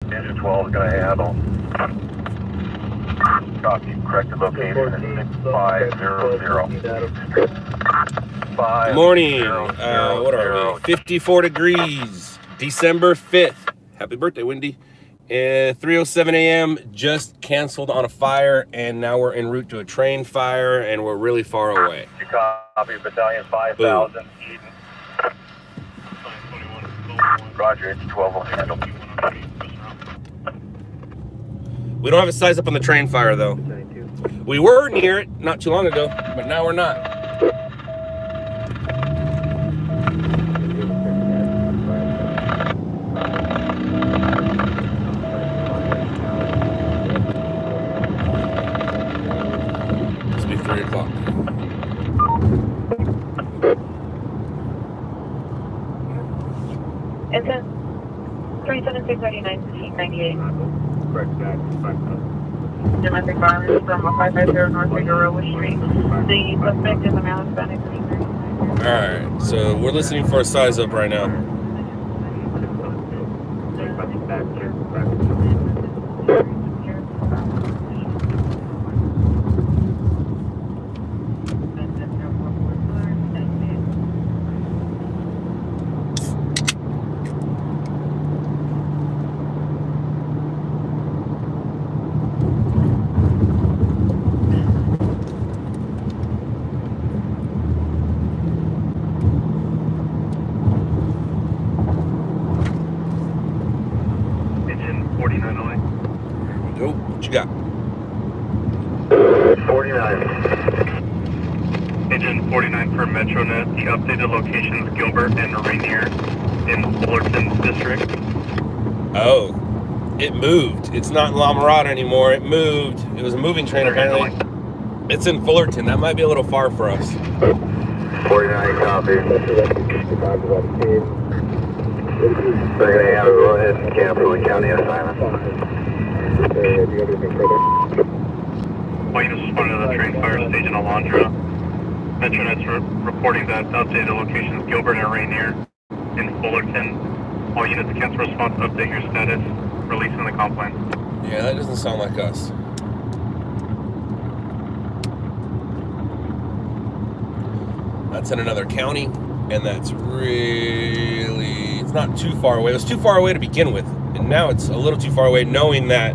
Engine 12 is going to handle. Copy. Corrected location is 6500. Morning. What are we? 54 degrees. December 5th. Happy birthday, Wendy. 3:07 a.m. Just canceled on a fire, and now we're en route to a train fire, and we're really far away. You copy. Battalion 5000. Eden. Roger. Engine 12 will handle. We don't have a size up on the train fire, though. We were near it not too long ago, but now we're not. Must be 3 o'clock. It's a 3763998. Correct back. Domestic violence from 550 North Figueroa Street. The suspect is a male Hispanic. Alright, so we're listening for a size up right now. Oh, what you got? 49. Agent 49 for MetroNet. The updated locations Gilbert and Rainier in Fullerton District. Oh, it moved. It's not La Mirada anymore. It moved. It was a moving train apparently. It's in Fullerton. That might be a little far for us. 49 copy. They're going to have to go ahead and cancel the county assignment. All units responding to the train fire stage in Alondra. MetroNet's reporting that the updated locations Gilbert and Rainier in Fullerton. All units cancel response, update your status, releasing the complaint. Yeah, that doesn't sound like us. That's in another county, and that's really, it's not too far away. It was too far away to begin with, and now it's a little too far away, knowing that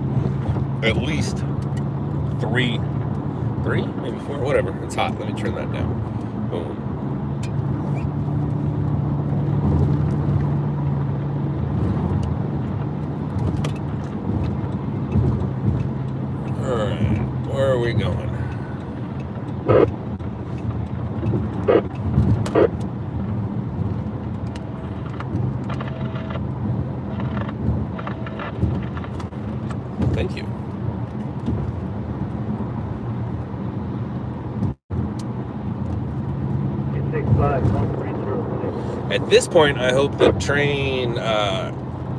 at least three, maybe 4, whatever. It's hot. Let me turn that down. Boom. All right, where are we going? Thank you. At this point, I hope the train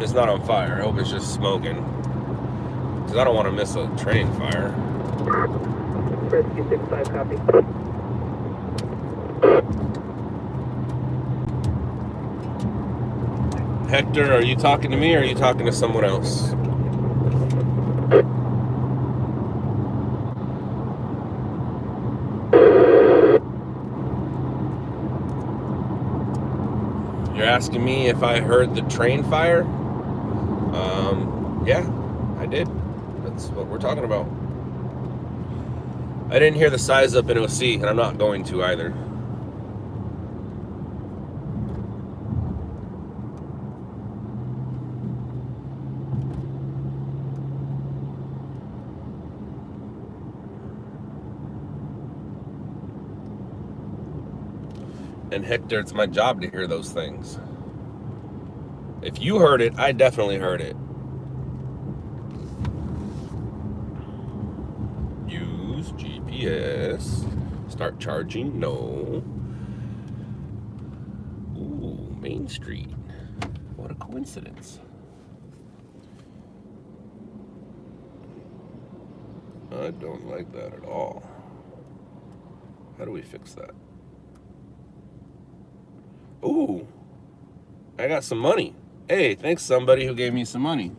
is not on fire. I hope it's just smoking. Because I don't want to miss a train fire. Rescue 65, copy. Hector, are you talking to me or are you talking to someone else? You're asking me if I heard the train fire? Yeah, I did. That's what we're talking about. I didn't hear the size up in OC, and I'm not going to either. And Hector, it's my job to hear those things. If you heard it, I definitely heard it. Use GPS. Start charging, no. Ooh, Main Street. What a coincidence. I don't like that at all. How do we fix that? Ooh, I got some money. Hey, thanks somebody who gave me some money.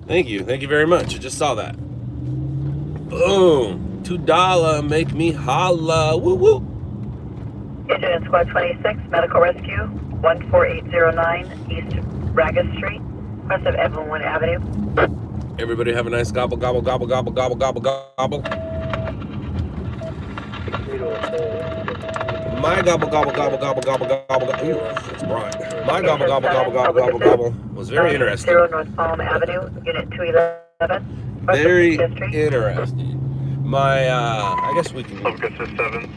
Thank you very much. I just saw that. Boom, $2, make me holla, woo woo. Engine Squad 26, Medical Rescue, 14809 East Ragus Street, west of Evelyn Avenue. Everybody have a nice gobble, gobble, gobble, gobble, gobble, gobble, gobble. My gobble, gobble, gobble, gobble, gobble, gobble, gobble. Ooh, that's bright. My gobble, gobble, gobble, gobble, gobble, gobble was very interesting. 0 North Palm Avenue, Unit 211. Very interesting. My, I guess we can Focus is 7.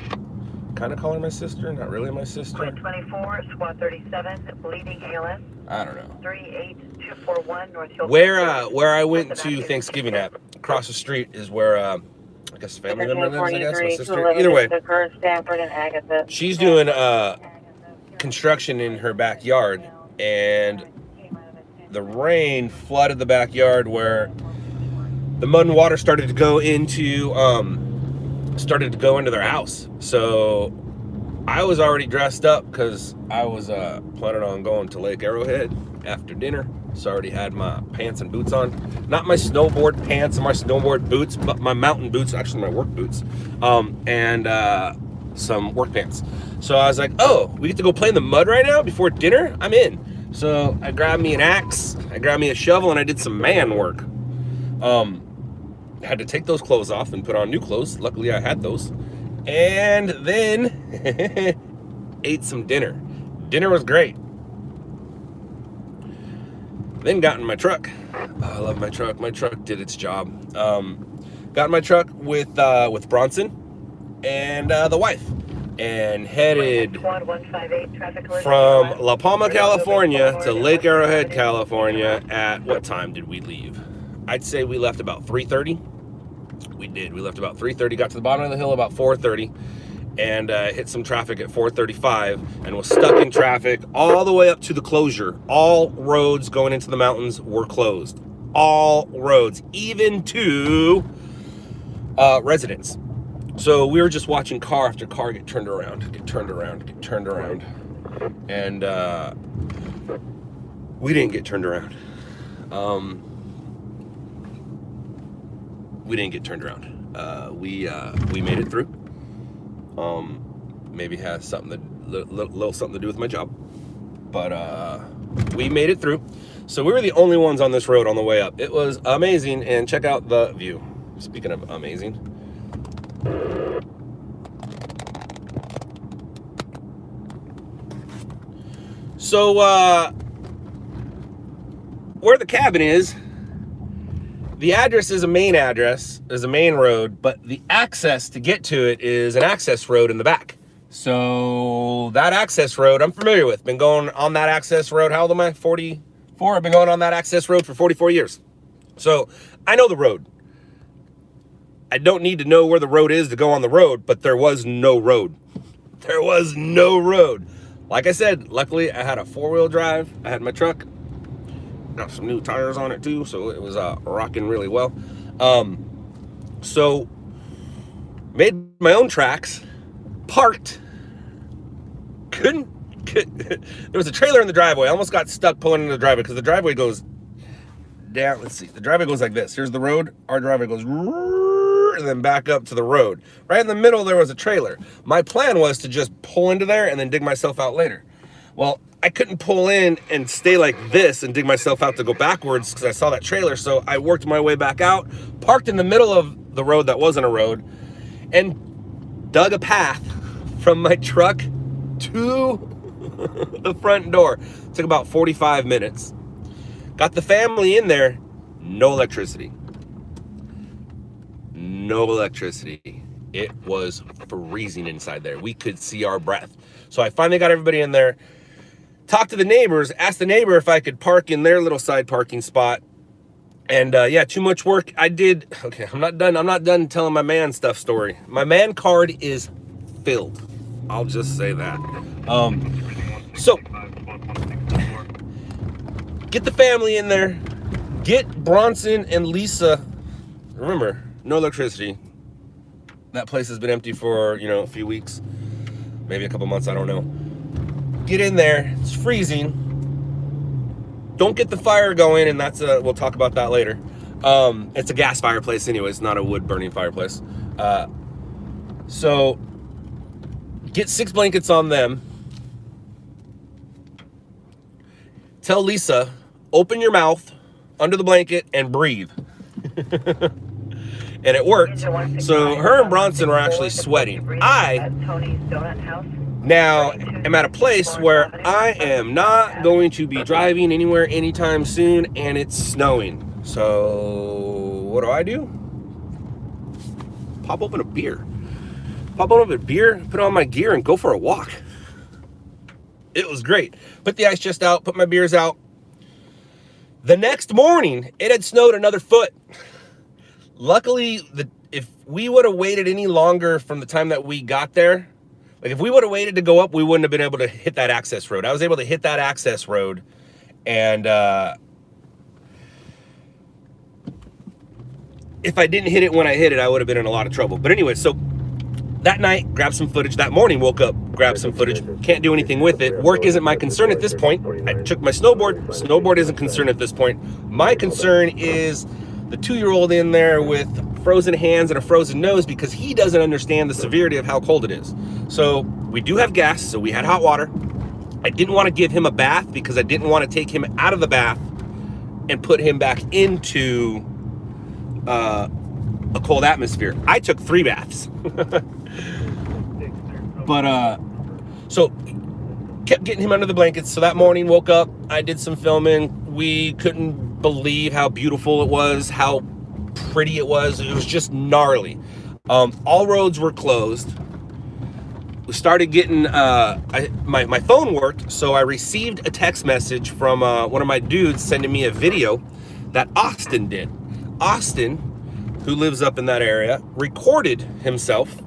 kind of call her my sister, not really my sister. 24, Squad 37, bleeding ALS. I don't know. 38241 North Hill. Where I went to Thanksgiving at, across the street is where, I guess family member lives, I guess, my sister. Either way, she's doing construction in her backyard, and the rain flooded the backyard where the mud and water started to go into their house. So I was already dressed up because I was planning on going to Lake Arrowhead after dinner. So I already had my pants and boots on. Not my snowboard pants and my snowboard boots, but my mountain boots, actually my work boots, and some work pants. So I was like, oh, we get to go play in the mud right now before dinner? I'm in. So I grabbed me an axe, I grabbed me a shovel, and I did some man work. Had to take those clothes off and put on new clothes. Luckily I had those. And then ate some dinner. Dinner was great. Then got in my truck. Oh, I love my truck. My truck did its job. Got in my truck with Bronson and the wife, and headed from La Palma, California to Lake Arrowhead, California at what time did we leave? I'd say we left about 3:30. We did. We left about 3:30, got to the bottom of the hill about 4:30, and hit some traffic at 4:35, and was stuck in traffic all the way up to the closure. All roads going into the mountains were closed. All roads, even to residents. So we were just watching car after car get turned around, and we didn't get turned around. We didn't get turned around. We made it through. Maybe has something little something to do with my job, but we made it through. So we were the only ones on this road on the way up. It was amazing, and check out the view. Speaking of amazing. So where the cabin is, the address is a main address, is a main road, but the access to get to it is an access road in the back. So that access road I'm familiar with. Been going on that access road. How old am I? 44. I've been going on that access road for 44 years. So I know the road. I don't need to know where the road is to go on the road, but there was no road. There was no road. Like I said, luckily I had a 4-wheel drive. I had my truck. Got some new tires on it too, so it was rocking really well. So made my own tracks, parked, there was a trailer in the driveway. I almost got stuck pulling into the driveway because the driveway goes down. Let's see, the driveway goes like this. Here's the road. Our driveway goes and then back up to the road. Right in the middle there was a trailer. My plan was to just pull into there and then dig myself out later. Well, I couldn't pull in and stay like this and dig myself out to go backwards because I saw that trailer. So I worked my way back out, parked in the middle of the road that wasn't a road, and dug a path from my truck to the front door. It took about 45 minutes. Got the family in there, no electricity. No electricity. It was freezing inside there. We could see our breath. So I finally got everybody in there. Talked to the neighbors, asked the neighbor if I could park in their little side parking spot. And yeah, too much work. I did. Okay, I'm not done telling my man stuff story. My man card is filled. I'll just say that. So get the family in there. Get Bronson and Lisa. Remember, no electricity. That place has been empty for, a few weeks, maybe a couple months, I don't know. Get in there, it's freezing. don't get the fire going, and that's we'll talk about that later. It's a gas fireplace anyways, not a wood burning fireplace. So get 6 blankets on them. Tell Lisa, open your mouth under the blanket and breathe. And it worked. So her and Bronson were actually sweating. I now am at a place where I am not going to be driving anywhere anytime soon, and it's snowing. So what do? Pop open a beer. Pop open a beer, put on my gear, and go for a walk. It was great. Put the ice chest out, put my beers out. The next morning, it had snowed another foot. Luckily, if we would have waited any longer from the time that we got there, like if we would have waited to go up, we wouldn't have been able to hit that access road. I was able to hit that access road, and if I didn't hit it when I hit it, I would have been in a lot of trouble. But anyway, so that night, grabbed some footage. That morning, woke up, grabbed some footage. Can't do anything with it. Work isn't my concern at this point. I took my snowboard. Snowboard isn't concerned at this point. My concern is the 2-year-old in there with frozen hands and a frozen nose because he doesn't understand the severity of how cold it is. So we do have gas, so we had hot water. I didn't want to give him a bath because I didn't want to take him out of the bath and put him back into a cold atmosphere. I took 3 baths. But so kept getting him under the blankets. So that morning, woke up, I did some filming. We couldn't believe how beautiful it was, how pretty it was. It was just gnarly. All roads were closed. We started getting my phone worked, so I received a text message from one of my dudes sending me a video that Austin did. Austin, who lives up in that area, recorded himself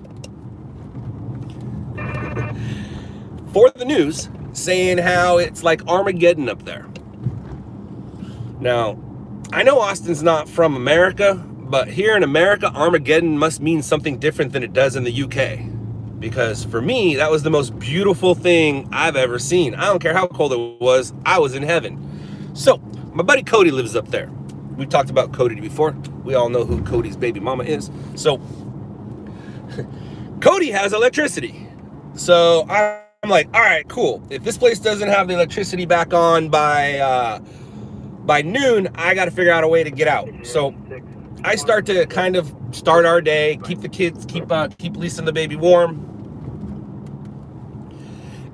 for the news saying how it's like Armageddon up there. Now, I know Austin's not from America, but here in America, Armageddon must mean something different than it does in the UK. Because for me, that was the most beautiful thing I've ever seen. I don't care how cold it was, I was in heaven. So, my buddy Cody lives up there. We've talked about Cody before. We all know who Cody's baby mama is. So, Cody has electricity. So, I'm like, all right, cool. If this place doesn't have the electricity back on by noon, I got to figure out a way to get out. So I start to kind of start our day, keep the kids, keep Lisa and the baby warm.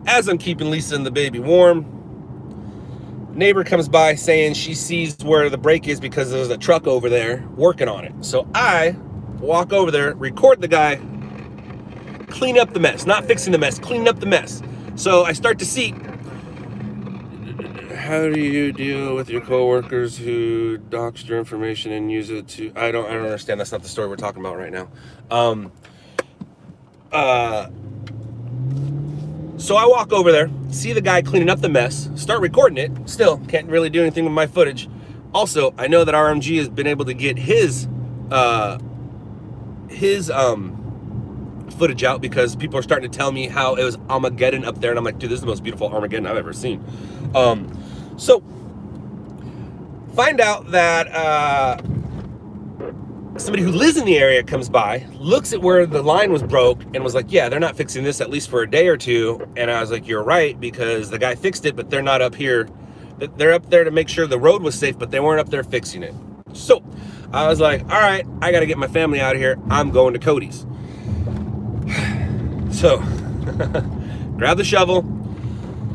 As I'm keeping Lisa and the baby warm, neighbor comes by saying she sees where the break is because there's a truck over there working on it. So I walk over there, record the guy, clean up the mess, not fixing the mess, cleaning up the mess. So I start to see, how do you deal with your coworkers who dox your information and use it to, I don't understand. That's not the story we're talking about right now. So I walk over there, see the guy cleaning up the mess, start recording it. Still can't really do anything with my footage. Also, I know that RMG has been able to get his footage out because people are starting to tell me how it was Armageddon up there, and I'm like, dude, this is the most beautiful Armageddon I've ever seen. So find out that somebody who lives in the area comes by, looks at where the line was broke, and was like, yeah, they're not fixing this at least for a day or two. And I was like, you're right, because the guy fixed it, but they're not up here. They're up there to make sure the road was safe, but they weren't up there fixing it. So I was like, all right, I got to get my family out of here. I'm going to Cody's. So grab the shovel,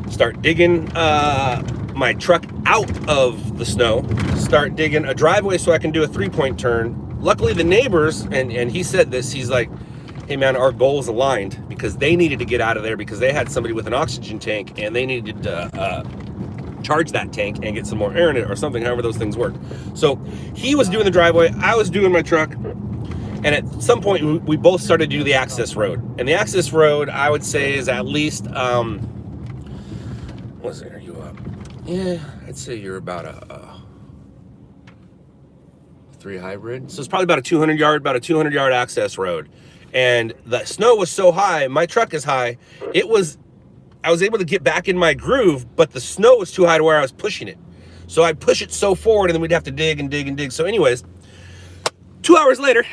start digging my truck out of the snow, start digging a driveway so I can do a 3-point turn. Luckily the neighbors, and he said this, he's like, hey man, our goals aligned, because they needed to get out of there because they had somebody with an oxygen tank and they needed to charge that tank and get some more air in it or something, however those things work. So he was doing the driveway, I was doing my truck, and at some point we both started to do the access road. And the access road, I would say, is at least, are you up? Yeah, I'd say you're about a 3 hybrid. So it's probably about a 200 yard access road. And the snow was so high, my truck is high, I was able to get back in my groove, but the snow was too high to where I was pushing it. So I'd push it so forward, and then we'd have to dig and dig and dig. So anyways, 2 hours later,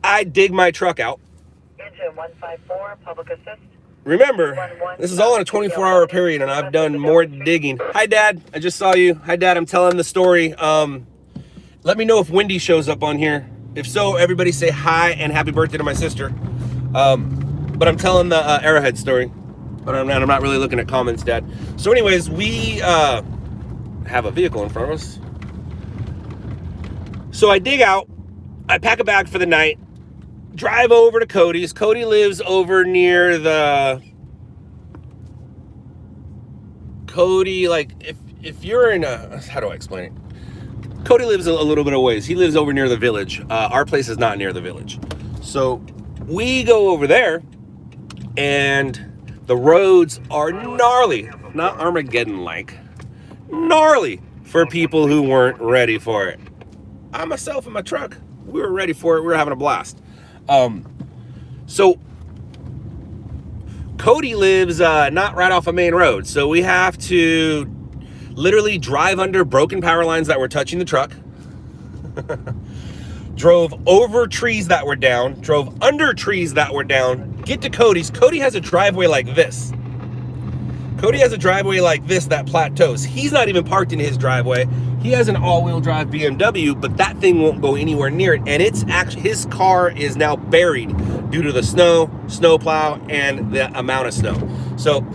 I dig my truck out. Engine 154, public assist. Remember, this is all in a 24-hour period, and I've done more digging. Hi, Dad. I just saw you. Hi, Dad. I'm telling the story. Let me know if Wendy shows up on here. If so, everybody say hi and happy birthday to my sister. But I'm telling the Arrowhead story. But I'm not really looking at comments, Dad. So anyways, we have a vehicle in front of us. So I dig out. I pack a bag for the night. Drive over to Cody's. Cody lives over near the... Cody, like, if you're in a... How do I explain it? Cody lives a little bit of ways. He lives over near the village. Our place is not near the village. So we go over there, and the roads are gnarly. Not Armageddon-like. Gnarly for people who weren't ready for it. I myself in my truck, we were ready for it. We were having a blast. So Cody lives not right off a main road, so we have to literally drive under broken power lines that were touching the truck. Drove over trees that were down, drove under trees that were down, get to Cody's. Cody has a driveway like this. Cody has a driveway like this that plateaus. He's not even parked in his driveway. He has an all-wheel drive BMW, but that thing won't go anywhere near it. And it's actually, his car is now buried due to the snowplow, and the amount of snow. So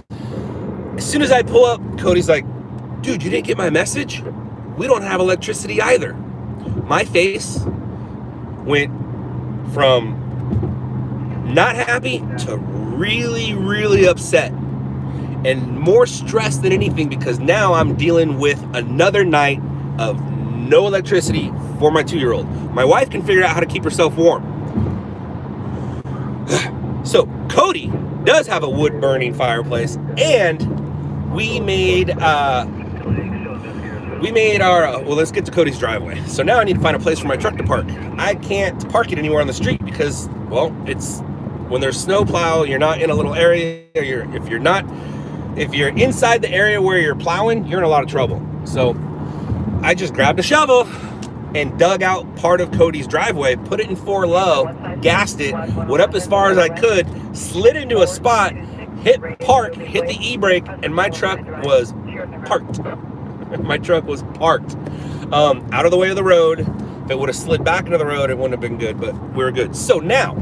as soon as I pull up, Cody's like, dude, you didn't get my message? We don't have electricity either. My face went from not happy to really, really upset. And more stressed than anything, because now I'm dealing with another night of no electricity for my 2-year-old. My wife can figure out how to keep herself warm. So Cody does have a wood burning fireplace, and we made our, well, let's get to Cody's driveway. So now I need to find a place for my truck to park. I can't park it anywhere on the street because, well, it's, when there's snowplow, you're not in a little area, if you're inside the area where you're plowing, you're in a lot of trouble. So I just grabbed a shovel and dug out part of Cody's driveway, put it in 4 low, gassed it, went up as far as I could, slid into a spot, hit park, hit the e-brake, and my truck was parked. My truck was parked out of the way of the road. If it would have slid back into the road, it wouldn't have been good, but we were good. So now,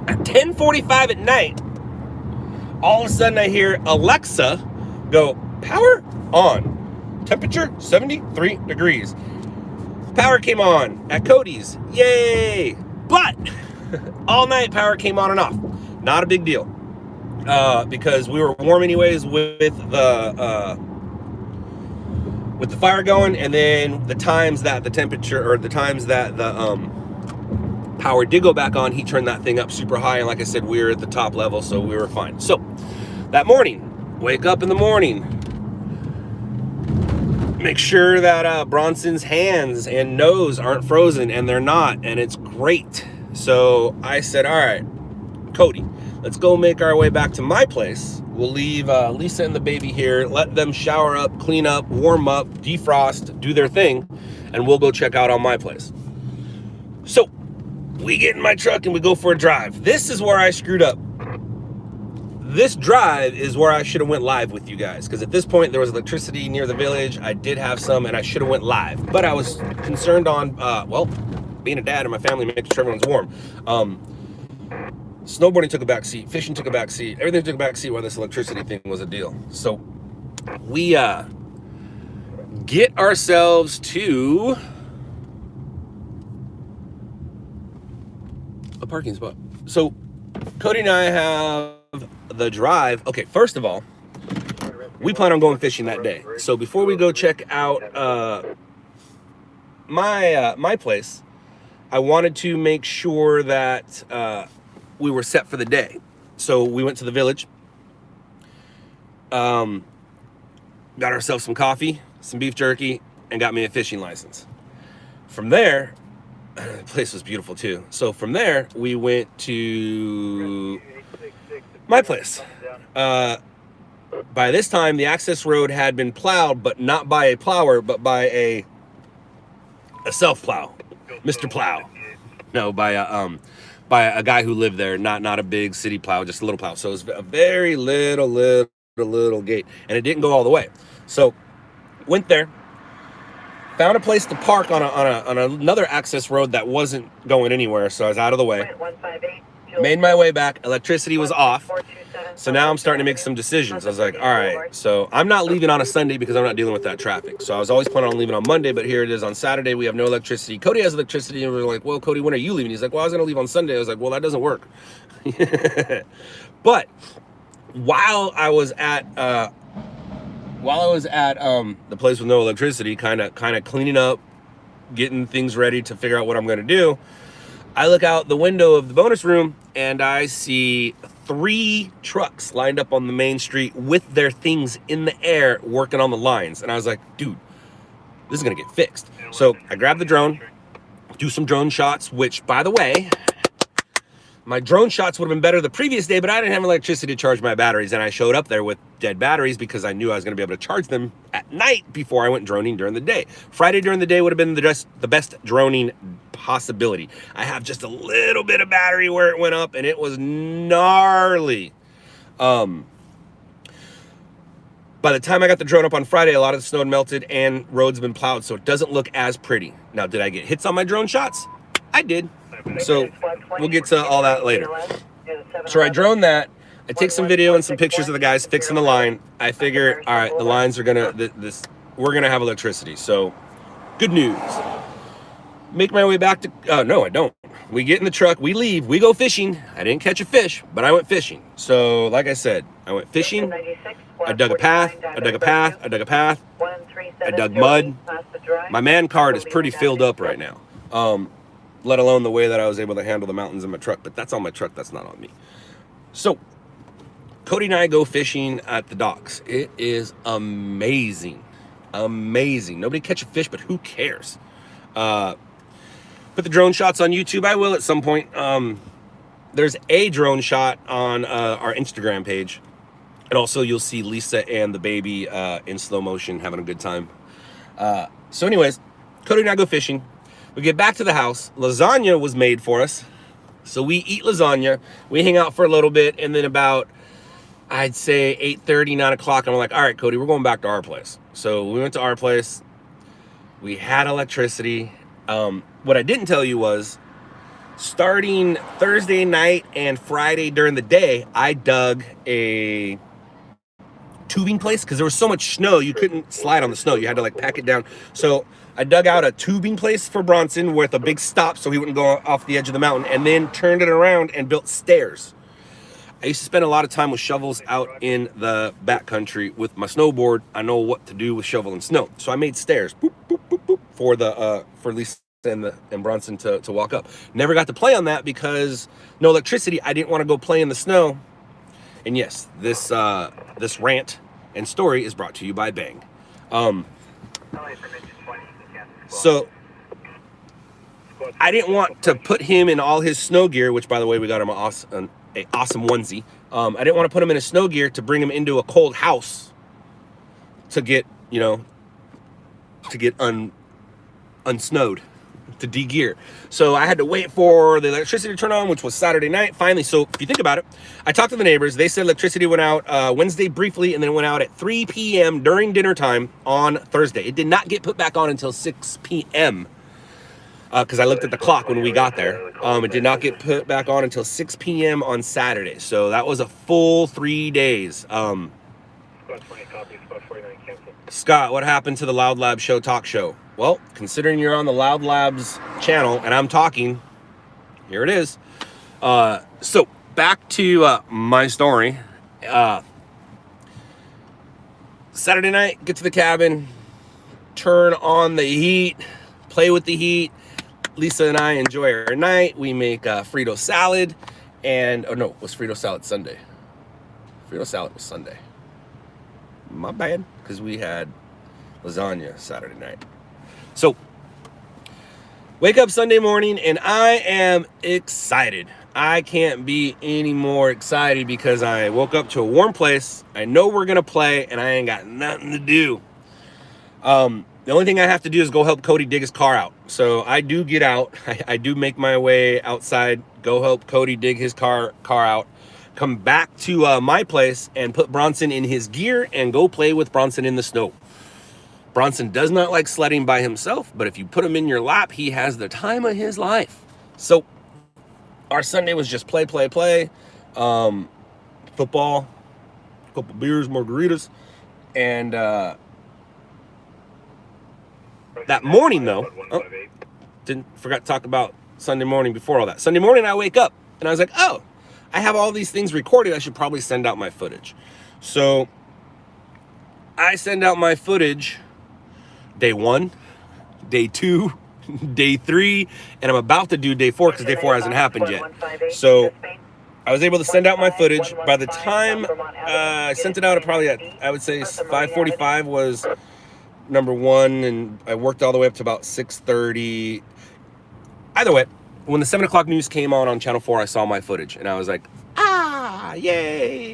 at 10:45 at night, all of a sudden I hear Alexa go, power on, temperature 73 degrees. Power came on at Cody's, yay! But all night power came on and off. Not a big deal, because we were warm anyways with the fire going, and then the times that the temperature, or the times that the power did go back on, he turned that thing up super high, and like I said, we were at the top level, so we were fine. So that morning, wake up in the morning, make sure that Bronson's hands and nose aren't frozen, and they're not, and it's great. So I said, all right, Cody, let's go make our way back to my place. We'll leave Lisa and the baby here, let them shower up, clean up, warm up, defrost, do their thing, and we'll go check out on my place. So we get in my truck and we go for a drive. This is where I screwed up. This drive is where I should have went live with you guys, because at this point there was electricity near the village. I did have some, and I should have went live, but I was concerned on, well, being a dad and my family, making sure everyone's warm. Snowboarding took a back seat, fishing took a back seat, everything took a back seat while this electricity thing was a deal. So we get ourselves to a parking spot. So Cody and I have the drive. Okay, first of all, we plan on going fishing that day. So before we go check out my place, I wanted to make sure that we were set for the day. So we went to the village, got ourselves some coffee, some beef jerky, and got me a fishing license. From there, the place was beautiful too. So from there, we went to my place. By this time, the access road had been plowed, but not by a plower, but by a self-plow, Mr. Plow. No, by a guy who lived there, not a big city plow, just a little plow. So it was a very little gate, and it didn't go all the way. So went there, found a place to park on another access road that wasn't going anywhere, so I was out of the way. Made my way back. Electricity was off. So now I'm starting to make some decisions. I was like, all right, so I'm not leaving on a Sunday because I'm not dealing with that traffic. So I was always planning on leaving on Monday, but here it is on Saturday. We have no electricity. Cody has electricity, and we're like, well, Cody, when are you leaving? He's like, well, I was going to leave on Sunday. I was like, well, that doesn't work. But while I was at the place with no electricity, kind of cleaning up, getting things ready to figure out what I'm going to do, I look out the window of the bonus room and I see 3 trucks lined up on the main street with their things in the air working on the lines. And I was like, dude, this is going to get fixed. So I grabbed the drone, do some drone shots, which, by the way, my drone shots would have been better the previous day, but I didn't have electricity to charge my batteries. And I showed up there with dead batteries because I knew I was going to be able to charge them at night before I went droning during the day. Friday during the day would have been the best droning possibility. I have just a little bit of battery where it went up, and it was gnarly. By the time I got the drone up on Friday, a lot of the snow had melted and roads have been plowed, so it doesn't look as pretty. Now, did I get hits on my drone shots? I did. So we'll get to all that later. So I drone that. I take some video and some pictures of the guys fixing the line. I figure, all right, the lines are gonna we're gonna have electricity. So good news. Make my way back to no, I don't. We get in the truck, we leave, we go fishing. I didn't catch a fish, but I went fishing. So like I said, I went fishing. I dug a path. I dug mud. My man card is pretty filled up right now. Let alone the way that I was able to handle the mountains in my truck. But that's on my truck, that's not on me. So, Cody and I go fishing at the docks. It is amazing. Amazing. Nobody catch a fish, but who cares? Put the drone shots on YouTube. I will at some point. There's a drone shot on our Instagram page. And also you'll see Lisa and the baby in slow motion having a good time. So anyways, Cody and I go fishing. We get back to the house. Lasagna was made for us. So we eat lasagna. We hang out for a little bit. And then about, I'd say 8:30, 9 o'clock, I'm like, all right, Cody, we're going back to our place. So we went to our place. We had electricity. What I didn't tell you was, starting Thursday night and Friday during the day, I dug a tubing place because there was so much snow you couldn't slide on the snow. You had to like pack it down. So I dug out a tubing place for Bronson with a big stop so he wouldn't go off the edge of the mountain, and then turned it around and built stairs. I used to spend a lot of time with shovels out in the backcountry with my snowboard. I know what to do with shovel and snow. So I made stairs boop, boop, boop, boop, for Lisa and Bronson to walk up. Never got to play on that because no electricity. I didn't want to go play in the snow. And yes, this rant and story is brought to you by Bang. So I didn't want to put him in all his snow gear, which, by the way, we got him an awesome onesie. I didn't want to put him in his snow gear to bring him into a cold house to get, unsnowed, to de-gear. So I had to wait for the electricity to turn on, which was Saturday night. Finally, so if you think about it, I talked to the neighbors. They said electricity went out Wednesday briefly, and then it went out at 3 p.m. during dinner time on Thursday. It did not get put back on until 6 p.m. Because I looked at the clock when we got there. It did not get put back on until 6 p.m. on Saturday. So that was a full 3 days. Scott, what happened to the LOUDLABS show talk show? Well, considering you're on the LOUDLABS channel and I'm talking, here it is. So back to my story. Saturday night, get to the cabin, turn on the heat, play with the heat. Lisa and I enjoy our night. We make Frito salad and, oh no, it was Frito salad Sunday. Frito salad was Sunday. My bad, because we had lasagna Saturday night. So, wake up Sunday morning and I am excited. I can't be any more excited because I woke up to a warm place. I know we're going to play, and I ain't got nothing to do. The only thing I have to do is go help Cody dig his car out. So I do get out. I do make my way outside, go help Cody dig his car out, come back to my place and put Bronson in his gear and go play with Bronson in the snow. Bronson does not like sledding by himself, but if you put him in your lap, he has the time of his life. So our Sunday was just play. Football, a couple beers, margaritas, and that morning though, forgot to talk about Sunday morning before all that. Sunday morning I wake up and I was like, oh, I have all these things recorded. I should probably send out my footage. So I send out my footage day 1, day 2, day 3, and I'm about to do day 4 because day 4 hasn't happened yet. So I was able to send out my footage. By the time I sent it out, at probably I would say 5:45 was number 1, and I worked all the way up to about 6:30. Either way, when the 7 o'clock news came on Channel 4, I saw my footage, and I was like, yay!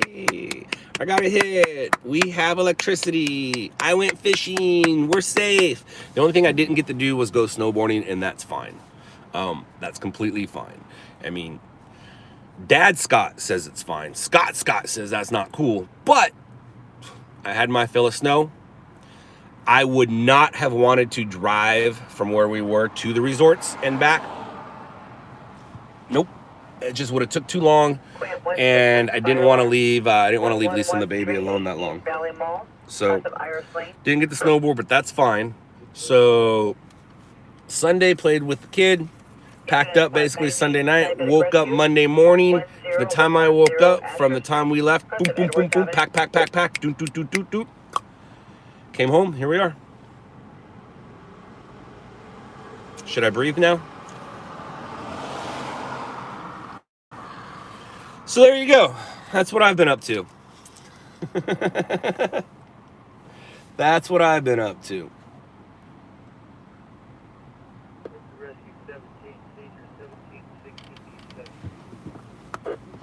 I got a hit. We have electricity. I went fishing. We're safe. The only thing I didn't get to do was go snowboarding, and that's fine. That's completely fine. I mean, Dad Scott says it's fine. Scott says that's not cool. But I had my fill of snow. I would not have wanted to drive from where we were to the resorts and back. Nope. It just would have took too long, and I didn't want to leave. I didn't want to leave Lisa and the baby alone that long. So didn't get the snowboard, but that's fine. So Sunday played with the kid, packed up basically Sunday night, woke up Monday morning. From the time I woke up, from the time we left, boom, pack, doot. Came home. Here we are. Should I breathe now? So there you go. That's what I've been up to. That's what I've been up to.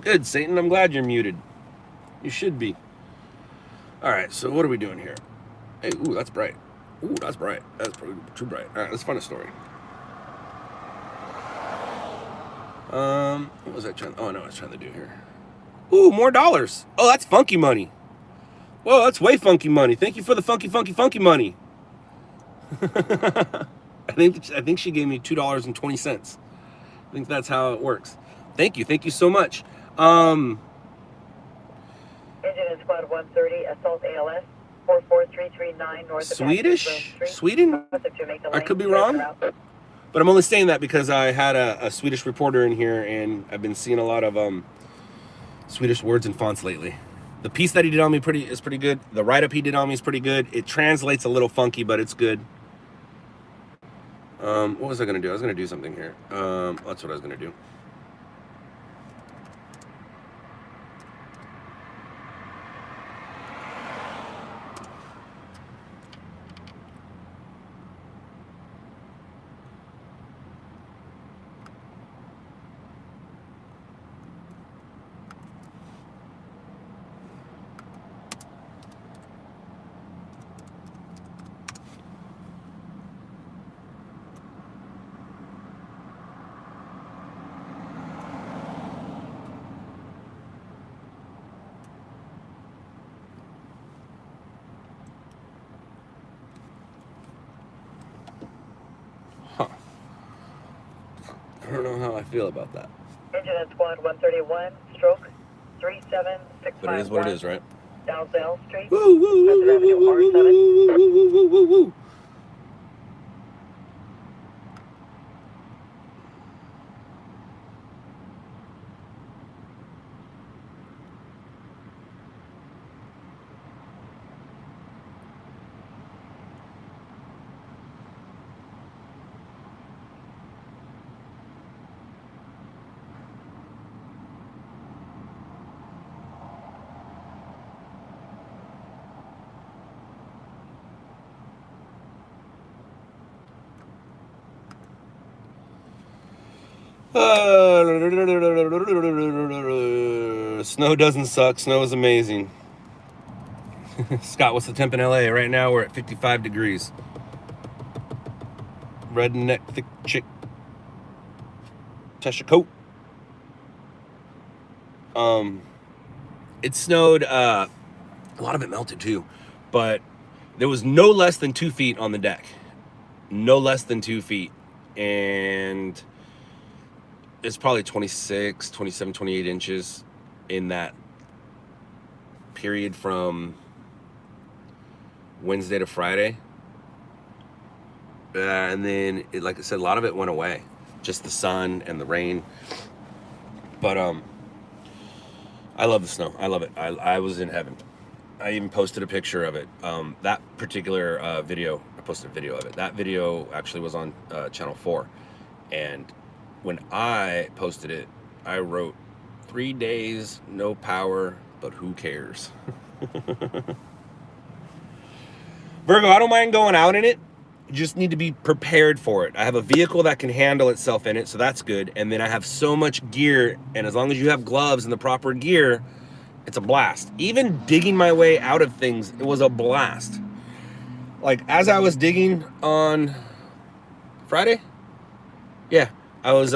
Good, Satan. I'm glad you're muted. You should be. All right, so what are we doing here? Hey, ooh, that's bright. Ooh, that's bright. That's probably too bright. All right, let's find a story. What was I trying? Oh, no, I was trying to do here. Ooh, more dollars. Oh, that's funky money. Whoa, that's way funky money. Thank you for the funky money. I think she gave me $2.20. I think that's how it works. Thank you so much. Engine in squad 130, assault ALS 44339 north of Sweden? I could be wrong, but I'm only saying that because I had a Swedish reporter in here, and I've been seeing a lot of Swedish words and fonts lately. The piece that he did on me is pretty good. The write-up he did on me is pretty good. It translates a little funky, but it's good. What was I gonna do? I was gonna do something here. That's what I was gonna do. I don't know how I feel about that. Engine in squad 131, stroke 37651. But it is what it is, right? Dalzell Street. Woo, woo, woo, woo, woo, woo, woo, woo, woo, woo. Snow doesn't suck. Snow is amazing. Scott, what's the temp in LA? Right now we're at 55 degrees. Redneck thick chick. Tesha coat. It snowed. A lot of it melted too, but there was no less than 2 feet on the deck. No less than 2 feet. And it's probably 26, 27, 28 inches in that period from Wednesday to Friday. And then, like I said, a lot of it went away. Just the sun and the rain. But I love the snow. I love it. I was in heaven. I even posted a picture of it. That particular video, I posted a video of it. That video actually was on Channel 4. And when I posted it, I wrote, 3 days, no power, but who cares? Virgo, I don't mind going out in it. You just need to be prepared for it. I have a vehicle that can handle itself in it, so that's good. And then I have so much gear, and as long as you have gloves and the proper gear, it's a blast. Even digging my way out of things, it was a blast. Like, as I was digging on Friday, yeah, I was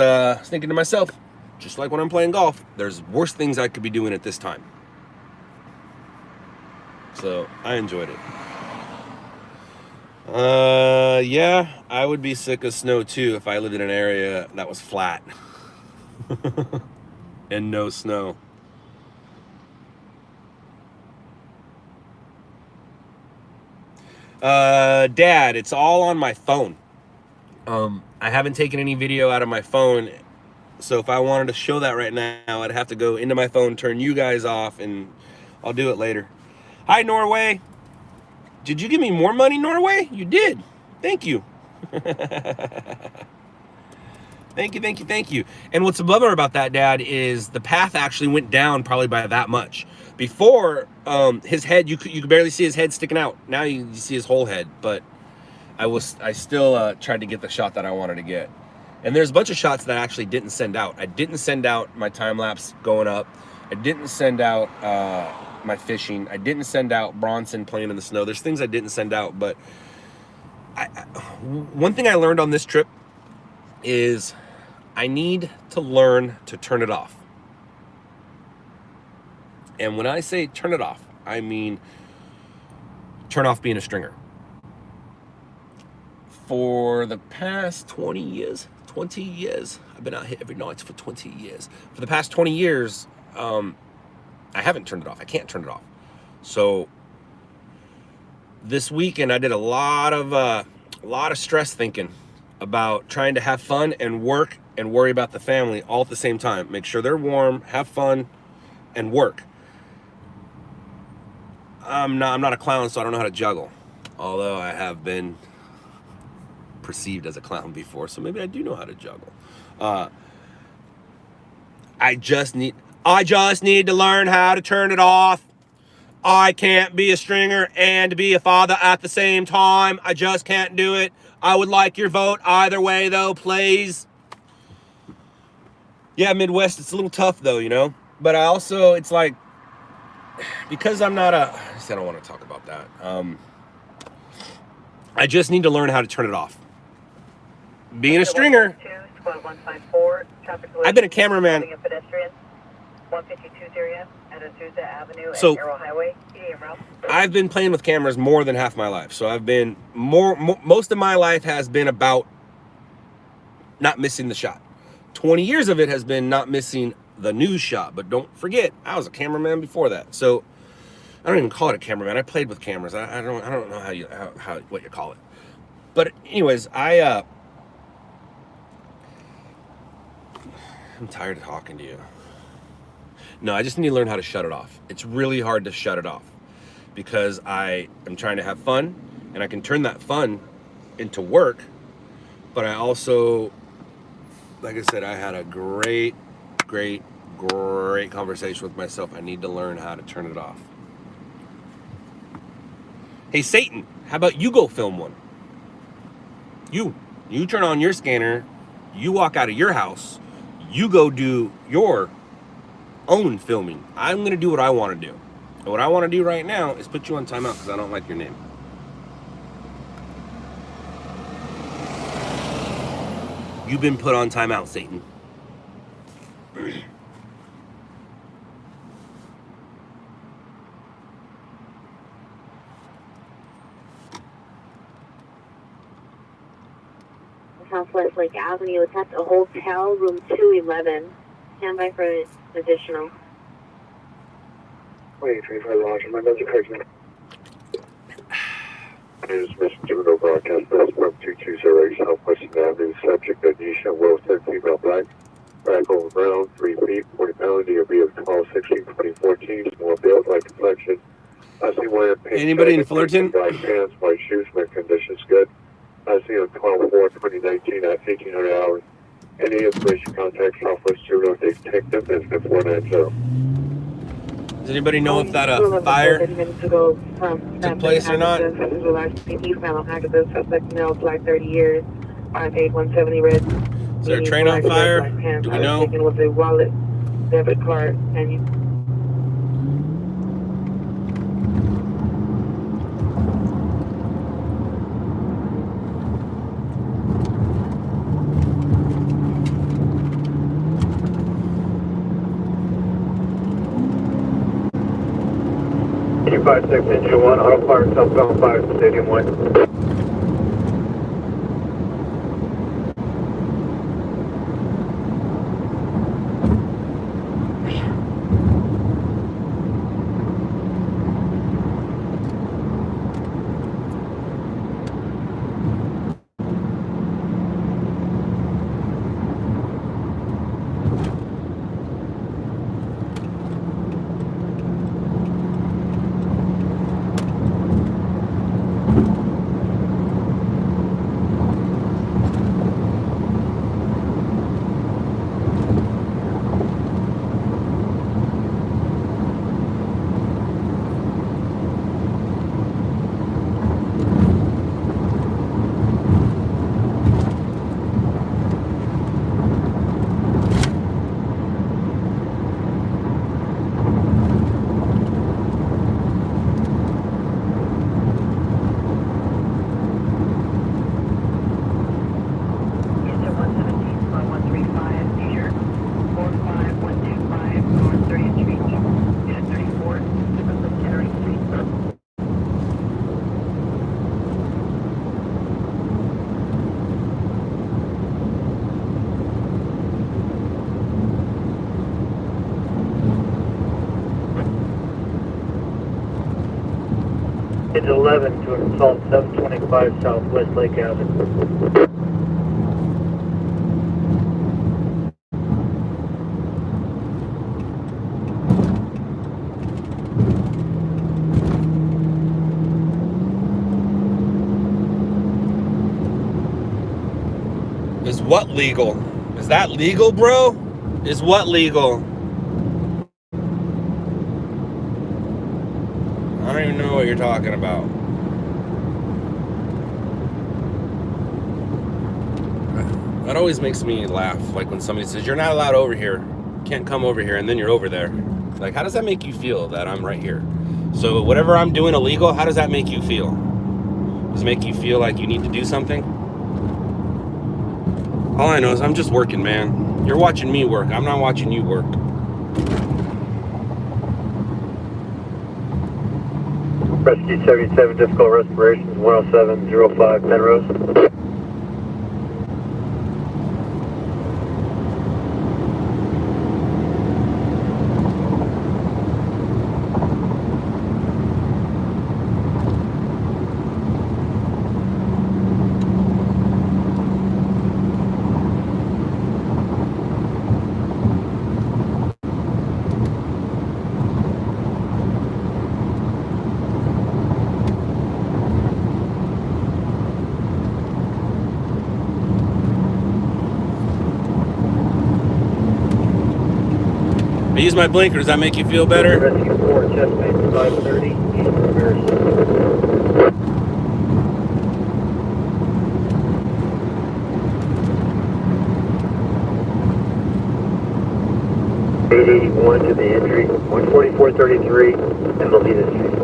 thinking to myself, just like when I'm playing golf, there's worse things I could be doing at this time. So I enjoyed it. Yeah, I would be sick of snow too if I lived in an area that was flat and no snow. Dad, it's all on my phone. I haven't taken any video out of my phone, so if I wanted to show that right now, I'd have to go into my phone, turn you guys off, and I'll do it later. Hi, Norway. Did you give me more money, Norway? You did. Thank you. Thank you. And what's a bummer about that, Dad, is the path actually went down probably by that much. Before, his head, you could barely see his head sticking out. Now you see his whole head, but I still tried to get the shot that I wanted to get. And there's a bunch of shots that I actually didn't send out. I didn't send out my time lapse going up. I didn't send out my fishing. I didn't send out Bronson playing in the snow. There's things I didn't send out, but one thing I learned on this trip is I need to learn to turn it off. And when I say turn it off, I mean turn off being a stringer. For the past 20 years, I've been out here every night for 20 years. For the past 20 years, I haven't turned it off. I can't turn it off. So this weekend I did a lot of stress thinking about trying to have fun and work and worry about the family all at the same time. Make sure they're warm, have fun, and work. I'm not a clown, so I don't know how to juggle. Although I have been perceived as a clown before, so maybe I do know how to juggle. I just need to learn how to turn it off. I can't be a stringer and be a father at the same time. I just can't do it. I would like your vote either way, though, please. Yeah, Midwest, it's a little tough, though, you know? But I also, it's like, because I'm not I don't want to talk about that. I just need to learn how to turn it off. Being a stringer, I've been a cameraman. 152 area at Azusa Avenue So, and Arrow Highway. I've been playing with cameras more than half my life. So I've been most of my life has been about not missing the shot. 20 years of it has been not missing the news shot. But don't forget, I was a cameraman before that. So I don't even call it a cameraman. I played with cameras. I don't know what you call it. But anyways, I'm tired of talking to you. No, I just need to learn how to shut it off. It's really hard to shut it off because I am trying to have fun, and I can turn that fun into work. But I also, like I said, I had a great conversation with myself. I need to learn how to turn it off. Hey, Satan, how about you go film one? You turn on your scanner, you walk out of your house, You go do your own filming. I'm going to do what I want to do. And what I want to do right now is put you on timeout because I don't like your name. You've been put on timeout, Satan. Southwest Lake Avenue. It's at the hotel, room 211. Stand by for additional. Wait, 25 Roger, my message correction. News Mission 2 broadcast best from 220 Southwestern Avenue. Subject Anisha Wilson, female black. Back over brown, 3 feet, 40 pounds, DOB of 12, 16, 2014. Small build, light complexion. I see wearing pink. Anybody in jacket, Fullerton? black pants, white shoes, mint conditions good. I see on 12/4/2019 at 1800 hours. Any information, contact Southwest Juvenile Detective and 490. Does anybody know if that fire took place or not? Is there a train on fire? Do we know? With a wallet, debit card, and you. Q56 Engine 1, Auto Fire, Southbound 5, Stadium 1. It's 11 to an assault 725 Southwest Lake Avenue. Is what legal? Is that legal, bro? Is what legal? I don't even know what you're talking about. That always makes me laugh, like when somebody says, you're not allowed over here, can't come over here, and then you're over there. Like, how does that make you feel that I'm right here? So whatever I'm doing illegal, how does that make you feel? Does it make you feel like you need to do something? All I know is I'm just working, man. You're watching me work. I'm not watching you work. Rescue 77, difficult respirations, 10705 Penrose. I use my blinker. Does that make you feel better? Rescue 4, Chestnut 530, east of Harrison. 881 to the entry, 14433, and Molina Street.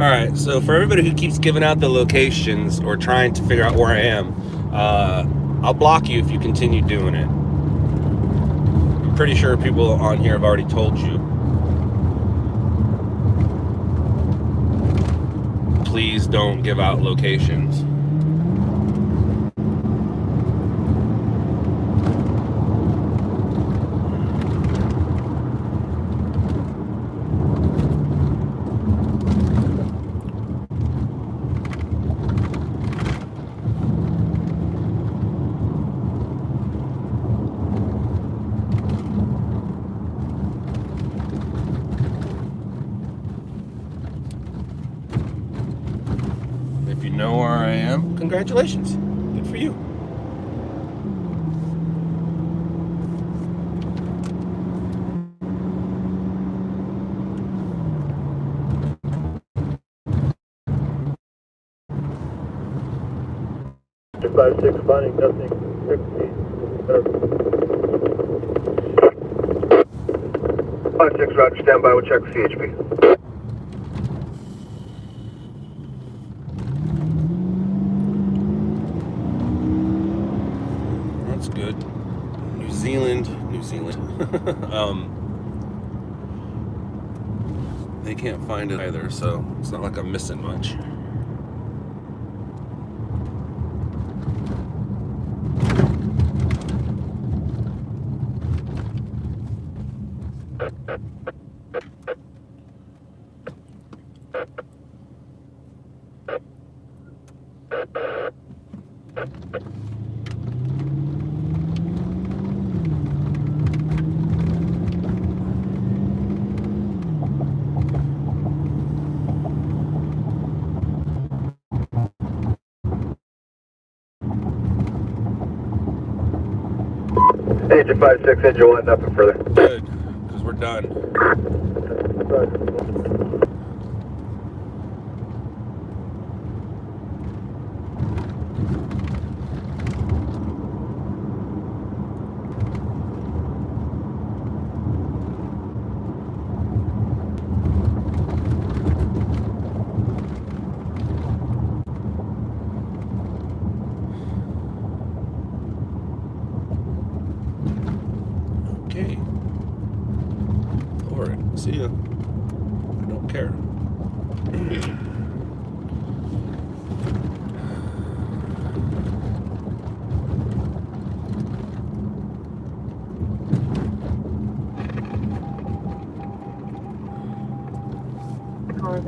All right, so for everybody who keeps giving out the locations or trying to figure out where I am, I'll block you if you continue doing it. I'm pretty sure people on here have already told you. Please don't give out locations. If you know where I am, congratulations. Good for you. After 5-6, finding nothing. 5-6, Roger, stand by, we'll check CHP. That's good. New Zealand. They can't find it either, so it's not like I'm missing much. Agent 5-6, engine 1, nothing further. Good, because we're done. Okay. Alright, see ya. I don't care.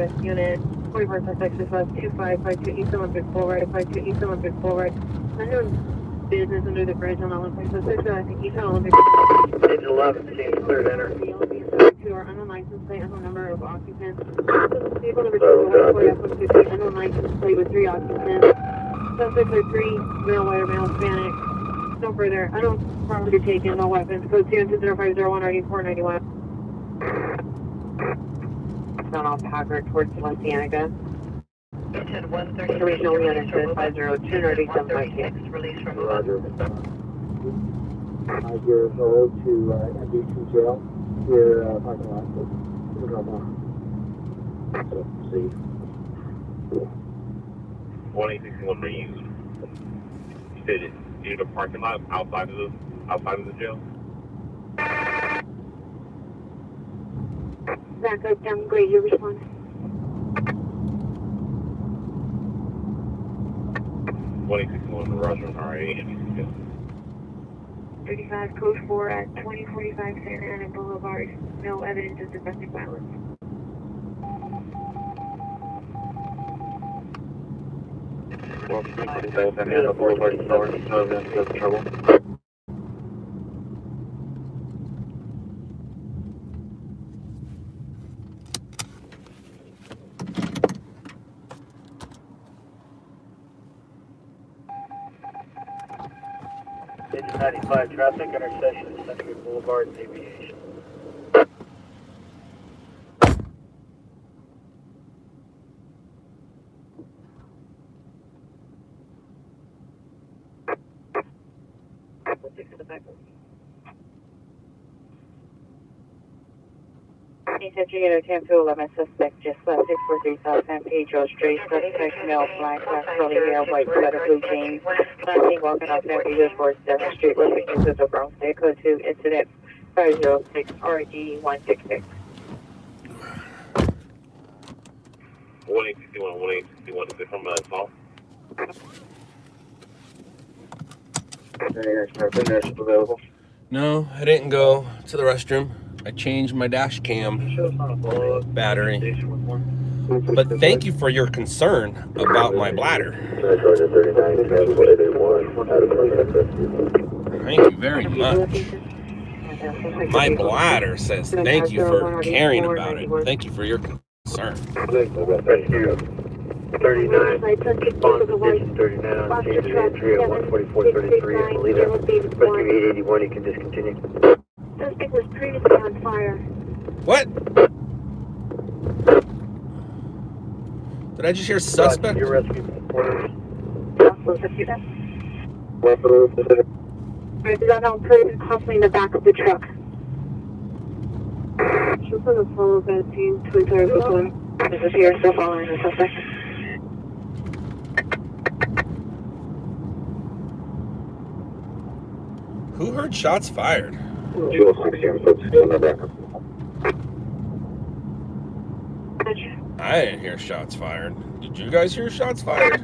Best unit. 44 suspects is left 2552 East Olympic Boulevard, 52 East Olympic Boulevard. Unknown business under the bridge on Olympic. Suspects are East Olympic. Engine 11, seems clear to enter. Two are unknown license plate, unknown number of occupants. Vehicle number 2 is 140 unknown license plate with 3 occupants. Suspects are 3, male, white, or male, Hispanic. No further. Unknown property taken, no weapons. Code 2205001 9491. Not on Packard towards La Cienega. Regional unit says 502 9756. Release from Roger. 500 to NBC jail. Here, parking lot. See. 1861 reused. You said it in the parking lot outside of the jail? Back up, down, great, your response. 1861 Roger, RA, NBC jail. 35 code 4 at 2045 Santa Ana Boulevard. No evidence of domestic violence. Well, 345 Santa Ana Boulevard, no evidence of trouble. Engine 95 traffic intersection Century Boulevard Aviation. Century Unit 10 to 11 suspect just left 643 South San Pedro Street. Suspect male, black curly hair, white sweater, blue jeans. Last seen walking off San Pedro towards 7th Street. Listed uses of wrong state code 2 incident 506 RG 166. 1861, is it from South? Nurse available. No, I didn't go to the restroom. I changed my dash cam battery. But thank you for your concern about my bladder. Thank you very much. My bladder says thank you for caring about it. Thank you for your concern. Thank you. 39, response station 39 on change of entry at 14433 at Melita. Rescue 881, you can discontinue. Suspect was previously on fire. What? Did I just hear suspect? Your rescue orders. There's an unknown person hustling the back of the truck. She's on the floor of the team to entire vehicle. This is here, still following the suspect. Who heard shots fired? 206 here, folks, on the back. I didn't hear shots fired. Did you guys hear shots fired?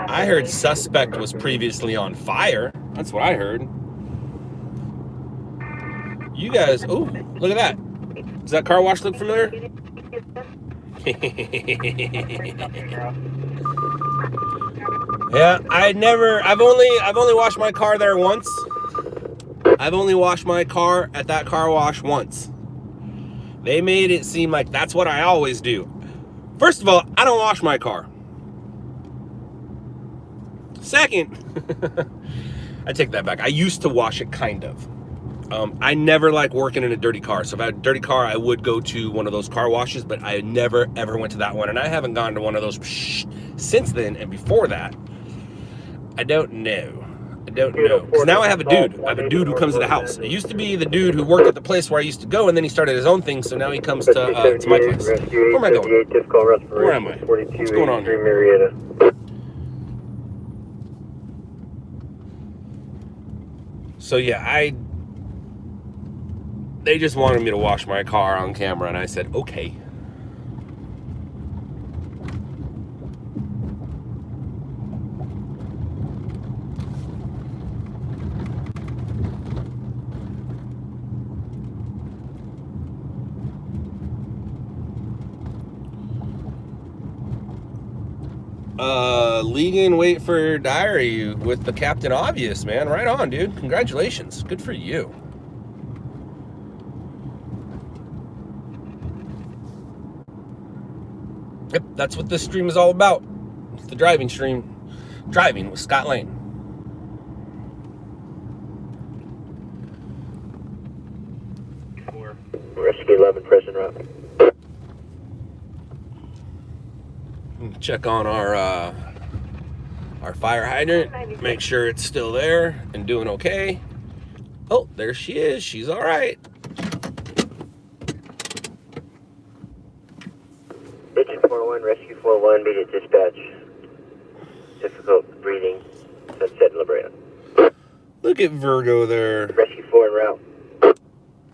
I heard suspect was previously on fire. That's what I heard. You guys, oh, look at that. Does that car wash look familiar? Yeah, I've only washed my car there once. I've only washed my car at that car wash once. They made it seem like that's what I always do. First of all, I don't wash my car. Second, I take that back. I used to wash it, kind of. I never like working in a dirty car. So if I had a dirty car, I would go to one of those car washes, but I never, ever went to that one. And I haven't gone to one of those since then. And before that, I don't know. Because now I have a dude. I have a dude who comes to the house. It used to be the dude who worked at the place where I used to go, and then he started his own thing, so now he comes to my place. Where am I going? Where am I? What's going on here? So yeah, they just wanted me to wash my car on camera, and I said, okay. Legan, wait for diary with the Captain Obvious, man. Right on, dude. Congratulations. Good for you. Yep, that's what this stream is all about. It's the driving stream. Driving with Scott Lane. Rescue 11, present route. Check on our fire hydrant. Make sure it's still there and doing okay. Oh, there she is. She's all right. Engine 41, Rescue 41, immediate dispatch. Difficult breathing, sunset La Brea. Look at Virgo there. Rescue 4 en route.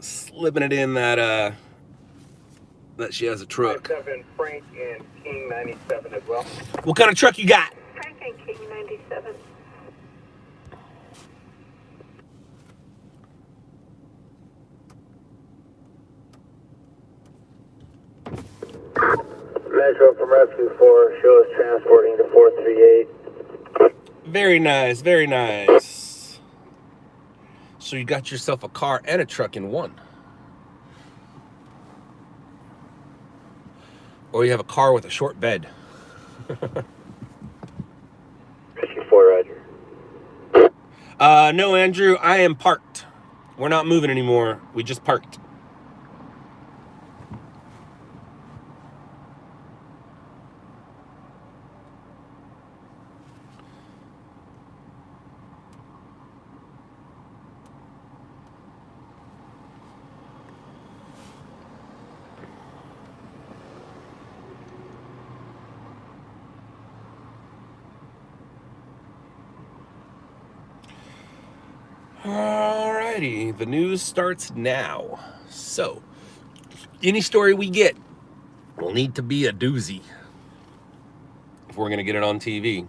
Slipping it in that she has a truck. 7 Frank and King 97 as well. What kind of truck you got? Frank and King 97. Metro from Rescue 4, show us transporting to 438. Very nice, very nice. So you got yourself a car and a truck in one. Or you have a car with a short bed. Rescue 4, roger. No, Andrew, I am parked. We're not moving anymore. We just parked. Alrighty, the news starts now. So, any story we get will need to be a doozy if we're gonna get it on TV.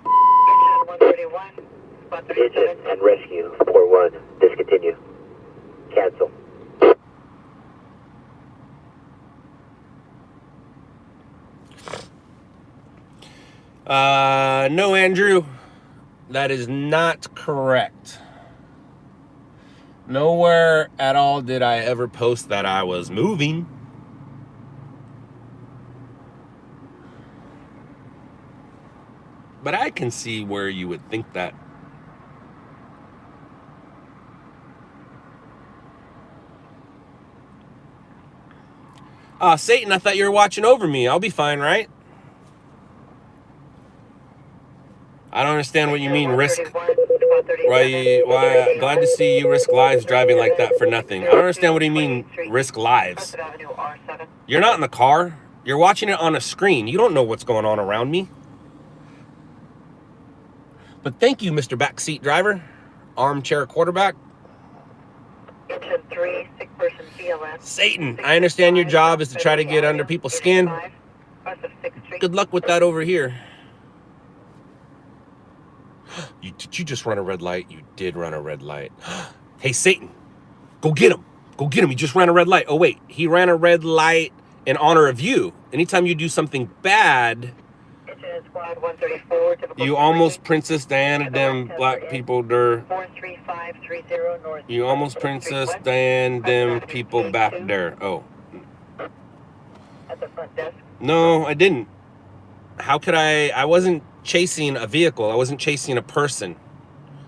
Engine 131, spot Engine 37. and Rescue 41, discontinue. Cancel. No, Andrew, that is not correct. Nowhere at all did I ever post that I was moving. But I can see where you would think that. Satan, I thought you were watching over me. I'll be fine, right? I don't understand what you mean, risk. Why, glad to see you risk lives driving like that for nothing. I don't understand what you mean, risk lives. You're not in the car. You're watching it on a screen. You don't know what's going on around me. But thank you, Mr. Backseat Driver, armchair quarterback. Engine 3, 6-person BLS. Satan, I understand your job is to try to get under people's skin. Good luck with that over here. Did you just run a red light? You did run a red light. Hey, Satan, go get him. Go get him. He just ran a red light. Oh, wait. He ran a red light in honor of you. Anytime you do something bad, you almost Princess Diana them black people der. 43530 north. You almost Princess Diana them people back there. Oh. At the front desk. No, I didn't. How could I wasn't chasing a vehicle. I wasn't chasing a person.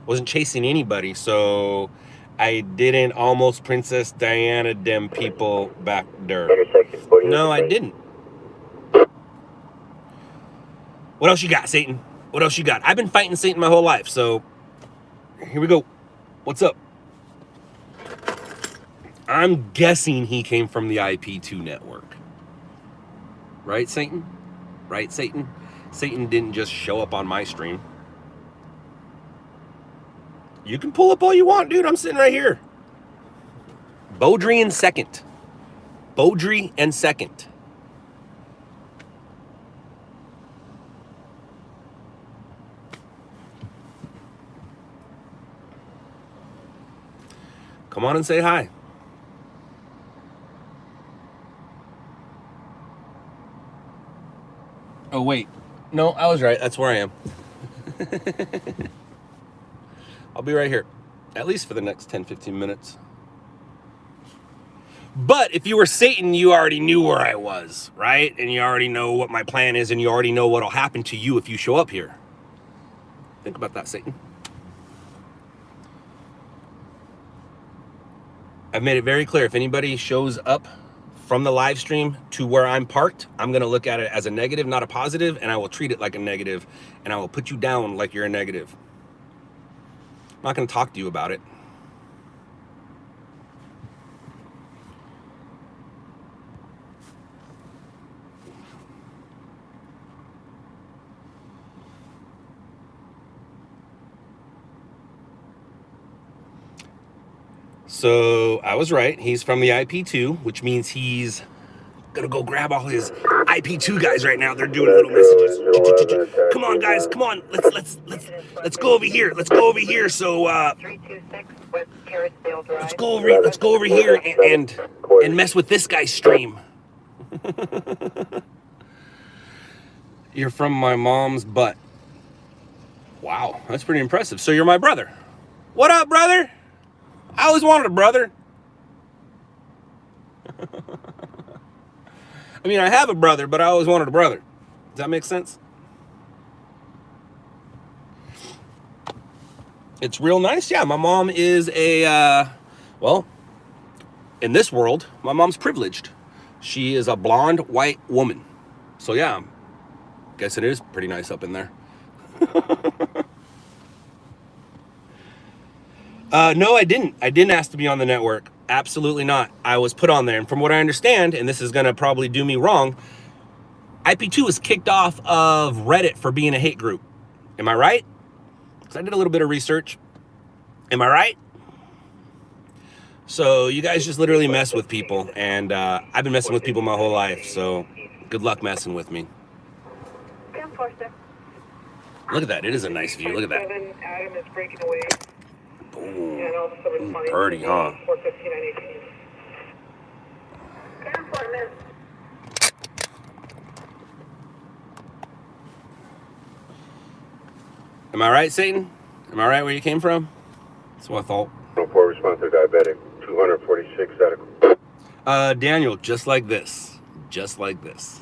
I wasn't chasing anybody. So I didn't almost Princess Diana them people back there. No, I didn't. What else you got, Satan? What else you got? I've been fighting Satan my whole life, so here we go. What's up? I'm guessing he came from the IP2 network. Right, Satan? Right, Satan? Satan didn't just show up on my stream. You can pull up all you want, dude. I'm sitting right here. Beaudry in second. Beaudry and second. Come on and say hi. Oh, wait. No, I was right. That's where I am. I'll be right here, at least for the next 10, 15 minutes. But if you were Satan, you already knew where I was, right? And you already know what my plan is, and you already know what'll happen to you if you show up here. Think about that, Satan. I've made it very clear, if anybody shows up from the live stream to where I'm parked, I'm going to look at it as a negative, not a positive, and I will treat it like a negative, and I will put you down like you're a negative. I'm not going to talk to you about it. So I was right. He's from the IP2, which means he's gonna go grab all his IP2 guys right now. They're doing little messages. Come on, guys. Come on. Let's go over here. Let's go over here. So 326 West Carrisdale Drive. let's go over here and mess with this guy's stream. You're from my mom's butt. Wow, that's pretty impressive. So you're my brother. What up, brother? I always wanted a brother. I mean, I have a brother, but I always wanted a brother. Does that make sense? It's real nice. Yeah, my mom is a, well, in this world, my mom's privileged. She is a blonde, white woman. So yeah, guess it is pretty nice up in there. No, I didn't. I didn't ask to be on the network. Absolutely not. I was put on there. And from what I understand, and this is going to probably do me wrong, IP2 was kicked off of Reddit for being a hate group. Am I right? Because I did a little bit of research. Am I right? So you guys just literally mess with people. And I've been messing with people my whole life. So good luck messing with me. Look at that. It is a nice view. Look at that. Adam is breaking away. Boom. Birdie, huh? Am I right, Satan? Am I right where you came from? That's what I thought. 4 response to diabetic, 246 adequate. Daniel, just like this. Just like this.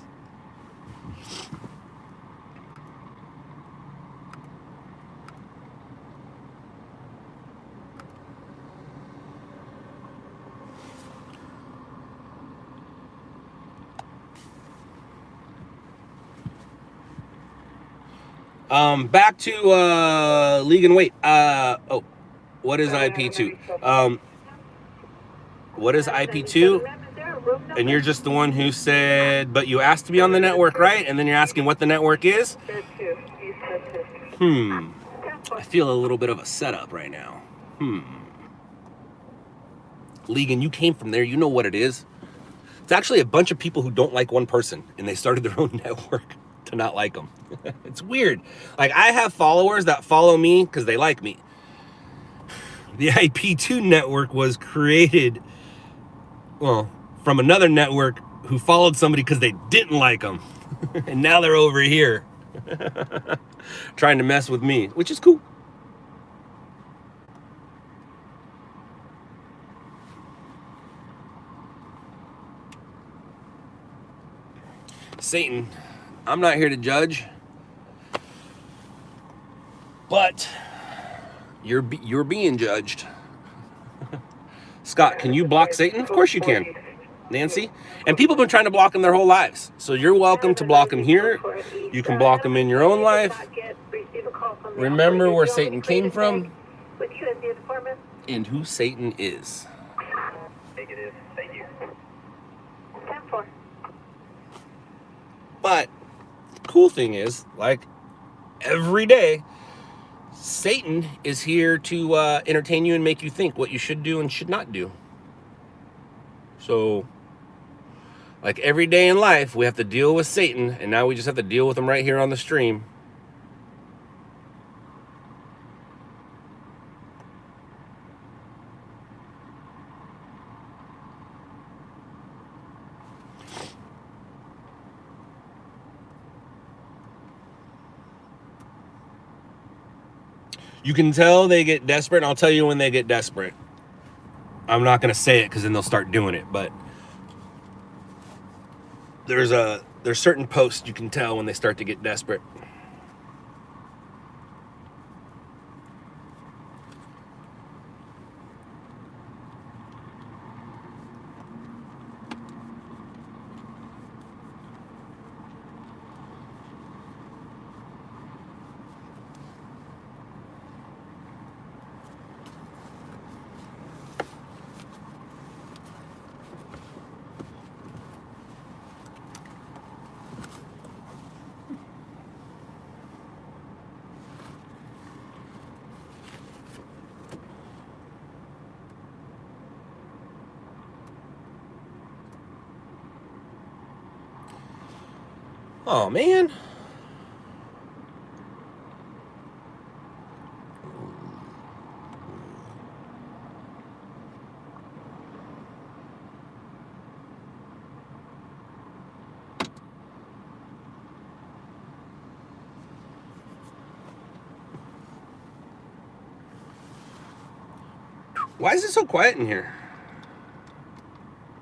Back to League and Weight. Oh, what is IP2? What is IP2? And you're just the one who said, but you asked to be on the network, right? And then you're asking what the network is? I feel a little bit of a setup right now. Legan, you came from there. You know what it is. It's actually a bunch of people who don't like one person, and they started their own network to not like them. It's weird. Like, I have followers that follow me because they like me. The IP2 network was created, well, from another network who followed somebody because they didn't like them. And now they're over here trying to mess with me, which is cool. Satan, I'm not here to judge, but you're being judged. Scott, can you block Satan? Of course you can, Nancy. And people have been trying to block him their whole lives. So you're welcome to block him here. You can block him in your own life. Remember where Satan came from and who Satan is. Negative. Thank you. 10-4. But cool thing is, like, every day, Satan is here to entertain you and make you think what you should do and should not do. So, like, every day in life, we have to deal with Satan, and now we just have to deal with him right here on the stream. You can tell they get desperate, and I'll tell you when they get desperate. I'm not going to say it because then they'll start doing it, but there's certain posts you can tell when they start to get desperate. Oh, man. Why is it so quiet in here?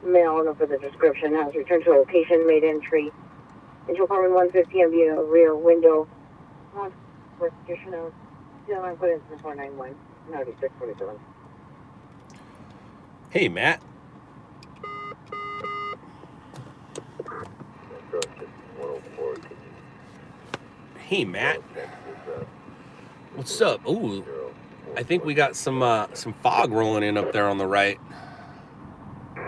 Mail over the description. Has returned to location, made entry. Into apartment 150 and via rear window. Restitution of 491 9647. Hey, Matt. Hey, Matt. What's up? Ooh, I think we got some fog rolling in up there on the right.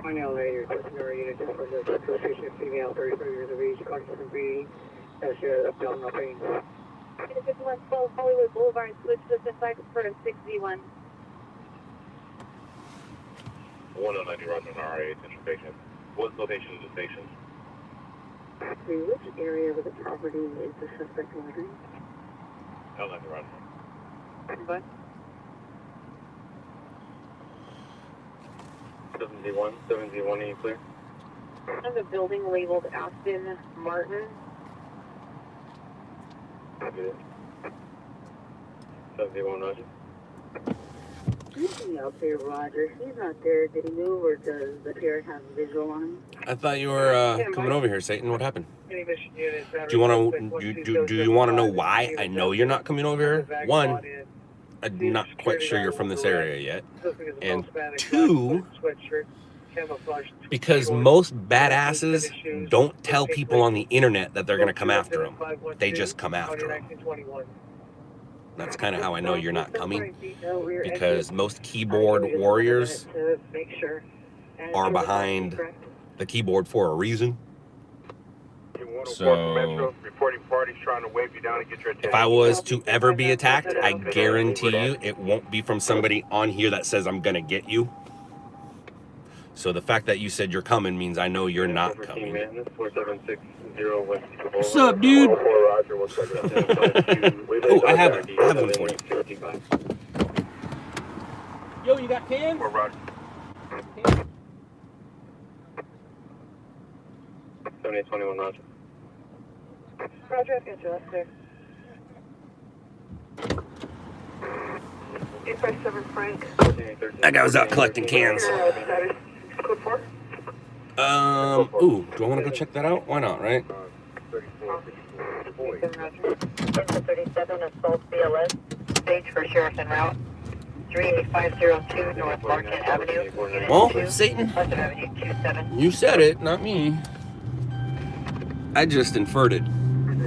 Later, unit just for the association female, 33 years of age, constant breeding, abdominal pain. 5112 Hollywood Boulevard, switch to the side for 6V1. 109 Roger, RA, attention patient. What location is the station? Which area of the property is the suspect ordering? 109 Roger. What? 7Z1, are you clear? On the building labeled Aston Martin. Good. 7Z1, Roger. He's out there, Roger. He's not there. Did he move or does the pair have visual on him? I thought you were coming over here, Satan. What happened? Do you want to do you want to know why I know you're not coming over here? One, I'm not quite sure you're from this area yet. And two, because most badasses don't tell people on the internet that they're going to come after them. They just come after them. That's kind of how I know you're not coming, because most keyboard warriors are behind the keyboard for a reason. So if I was to ever be attacked, I guarantee you it won't be from somebody on here that says I'm gonna get you. So the fact that you said you're coming means I know you're not coming. What's up, dude? Oh, I have one for you. Yo, you got cans? Roger. 7821, Roger. Roger, I've got you up there. 857 Frank. That guy was out collecting cans. Code 4. Ooh, do I want to go check that out? Why not, right? 37 assault BLS, stage for sheriff en route. 38502 North Market Avenue. Unit Well, 2, Satan, West of Avenue 27. you said it, not me. I just inferred it.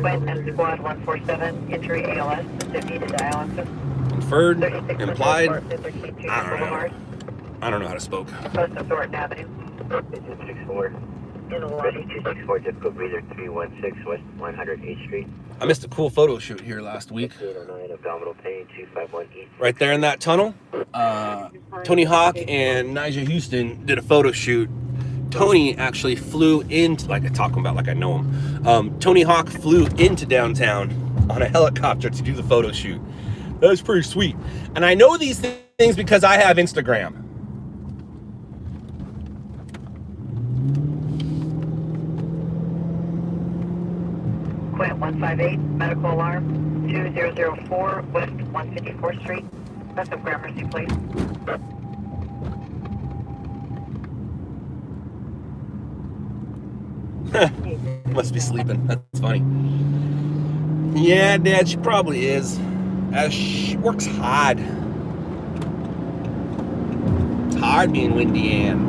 Quint and Squad 147, entry ALS, 50 to dial answer. Inferred, 3600 implied. Fort Center, Key 2 Boulevard. I don't know how to spoke. West of Thornton Avenue. 264. In the lobby. 264, zip code breather 316 West 108th Street. I missed a cool photo shoot here last week. 809, abdominal pain, 251 East. Right there in that tunnel, Tony Hawk and Nigel Houston did a photo shoot. Tony actually flew into, like, talking about like I know him. Tony Hawk flew into downtown on a helicopter to do the photo shoot. That was pretty sweet. And I know these things because I have Instagram. 10.158, medical alarm, 2004 West 154th Street. West of Gramercy, please. Must be sleeping. That's funny. Yeah, Dad, she probably is. She works hard. It's hard being Windy Ann.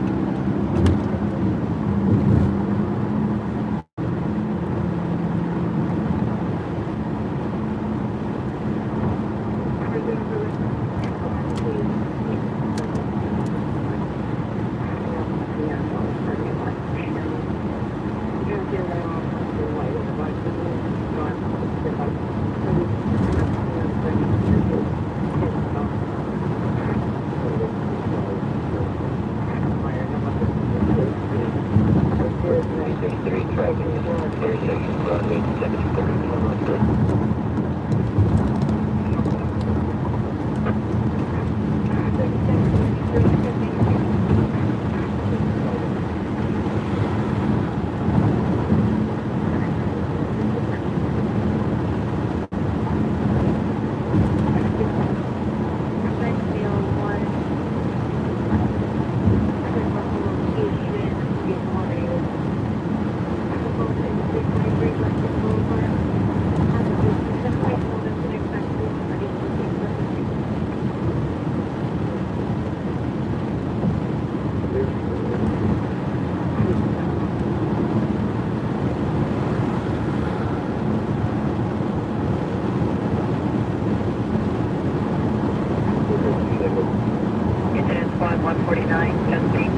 Incident squad 149, Chesapeake,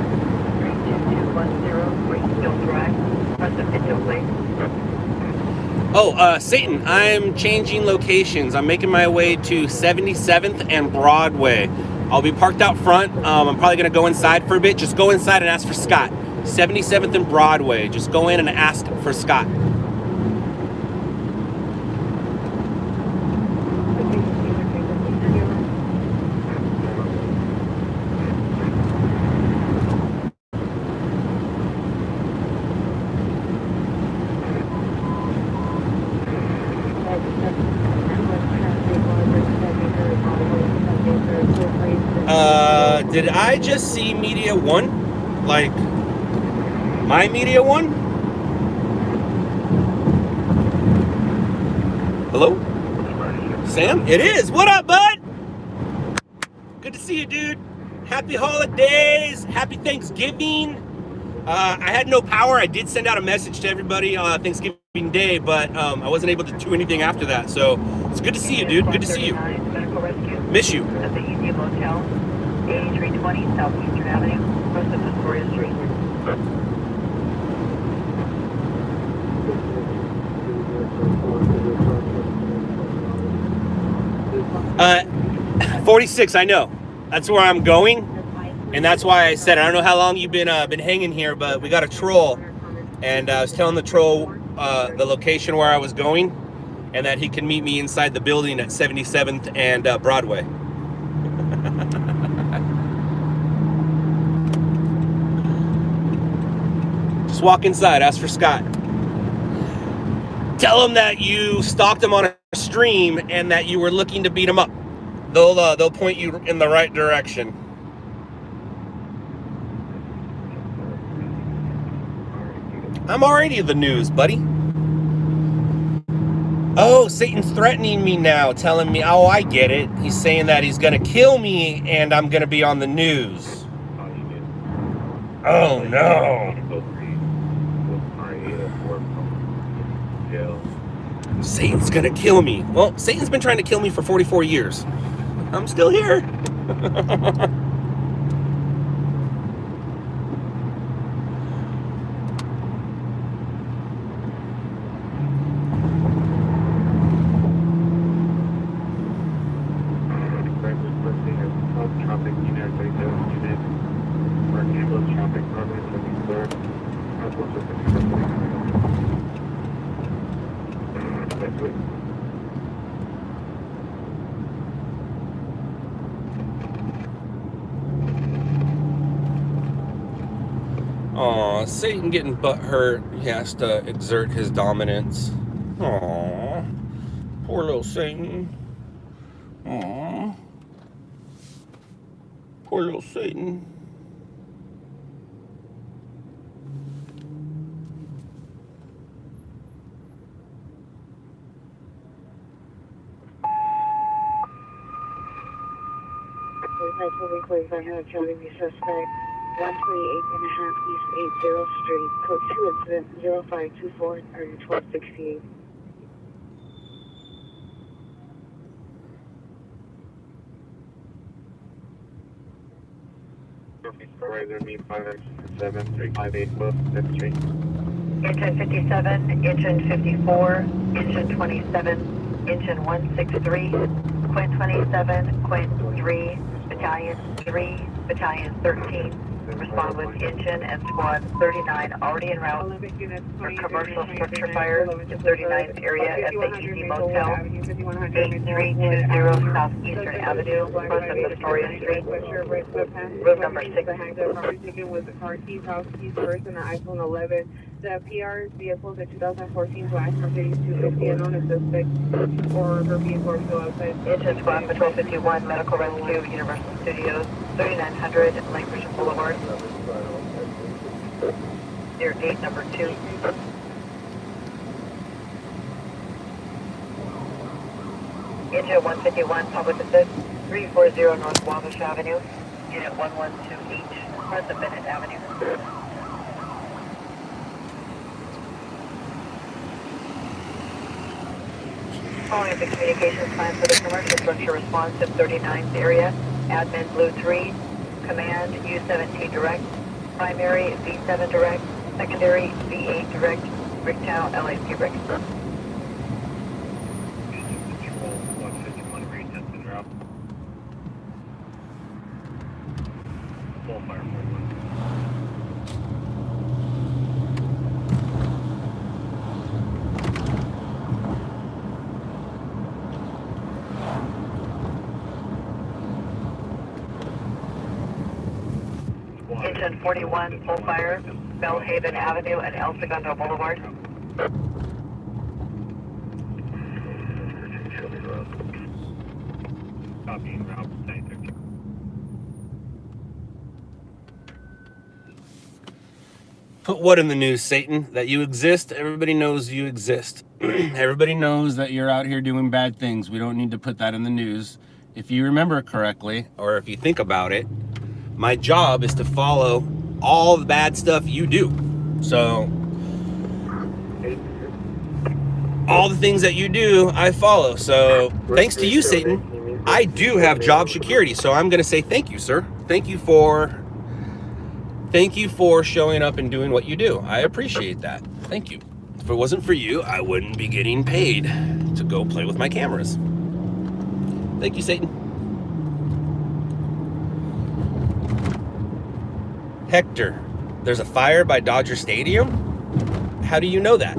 32210, Greenfield Drive, west of Pinto Place. Oh, Satan, I'm changing locations. I'm making my way to 77th and Broadway. I'll be parked out front. I'm probably going to go inside for a bit. Just go inside and ask for Scott. 77th and Broadway. Just go in and ask for Scott. Did I just see Media One? Like, my Media One? Hello? Sam? It is. What up, bud? Good to see you, dude. Happy holidays. Happy Thanksgiving. I had no power. I did send out a message to everybody on Thanksgiving Day, but I wasn't able to do anything after that. So it's good to see you, dude. Good to see you. Miss you. At the Easy Motel, 8320 Southeastern Avenue, west of Victoria Street. 46, I know. That's where I'm going. And that's why I said, I don't know how long you've been hanging here, but we got a troll. And I was telling the troll the location where I was going, and that he can meet me inside the building at 77th and Broadway. Just walk inside, ask for Scott. Tell him that you stalked him on a stream and that you were looking to beat him up. They'll point you in the right direction. I'm already the news, buddy. Oh, Satan's threatening me now, telling me, oh, I get it. He's saying that he's gonna kill me and I'm gonna be on the news. Oh no. Satan's gonna kill me. Well, Satan's been trying to kill me for 44 years. I'm still here. Aw, Satan getting butt hurt. He has to exert his dominance. Aww. Poor little Satan. Aww. Poor little Satan. Please, I have a Charlie V suspect, 128.5 East 80th Street, code 2 incident 0524, area 1268. Supervisor, me 5X7358 West 5th Street. Engine 57, engine 54, engine 27, engine 163, Quint 27, Quint 3, Battalion 3, Battalion 13. Respond with engine and squad 39 already en route for commercial structure fire in 39th area at the ED Motel, 8320 Southeastern Avenue, north of Astoria Street, room number 6. With the car keys, house keys, first, and the iPhone 11. The PR vehicle, the 2014 Black Mercedes 250, a known suspect, or her vehicle are still outside. Engine squad patrol 51, medical rescue, Universal Studios, 3900 Language Boulevard. Near gate number 2. Engine 151, public assist, 340 North Wabash Avenue, unit 112H, north of Bennett Avenue. Following the communications plan for the commercial structure response in 39th area, admin Blue 3, command U17 direct, primary V7 direct, secondary V8 direct, Bricktown LAC Brick. Control 151 retest en route. Full fire 41. Engine 41, full fire, Bellhaven Avenue and El Segundo Boulevard. Copy en route. Thank you. Put what in the news, Satan? That you exist? Everybody knows you exist. Everybody knows that you're out here doing bad things. We don't need to put that in the news. If you remember correctly, or if you think about it, my job is to follow all the bad stuff you do. So, all the things that you do, I follow. So, thanks to you, Satan, I do have job security. So, I'm going to say thank you, sir. Thank you for showing up and doing what you do. I appreciate that. Thank you. If it wasn't for you, I wouldn't be getting paid to go play with my cameras. Thank you, Satan. Hector, there's a fire by Dodger Stadium? How do you know that?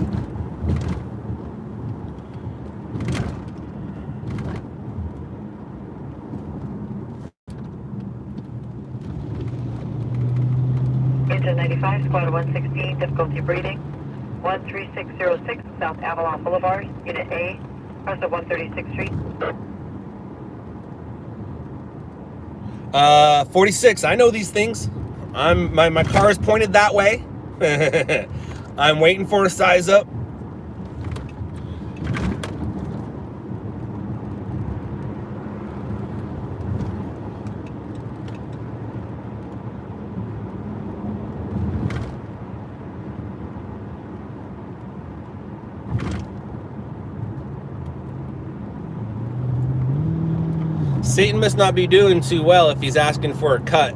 Engine 95, squad 116, difficulty breathing. 13606 South Avalon Boulevard, unit A, cross of 136th Street. 46, I know these things. My car is pointed that way. I'm waiting for a size up. Satan must not be doing too well if he's asking for a cut.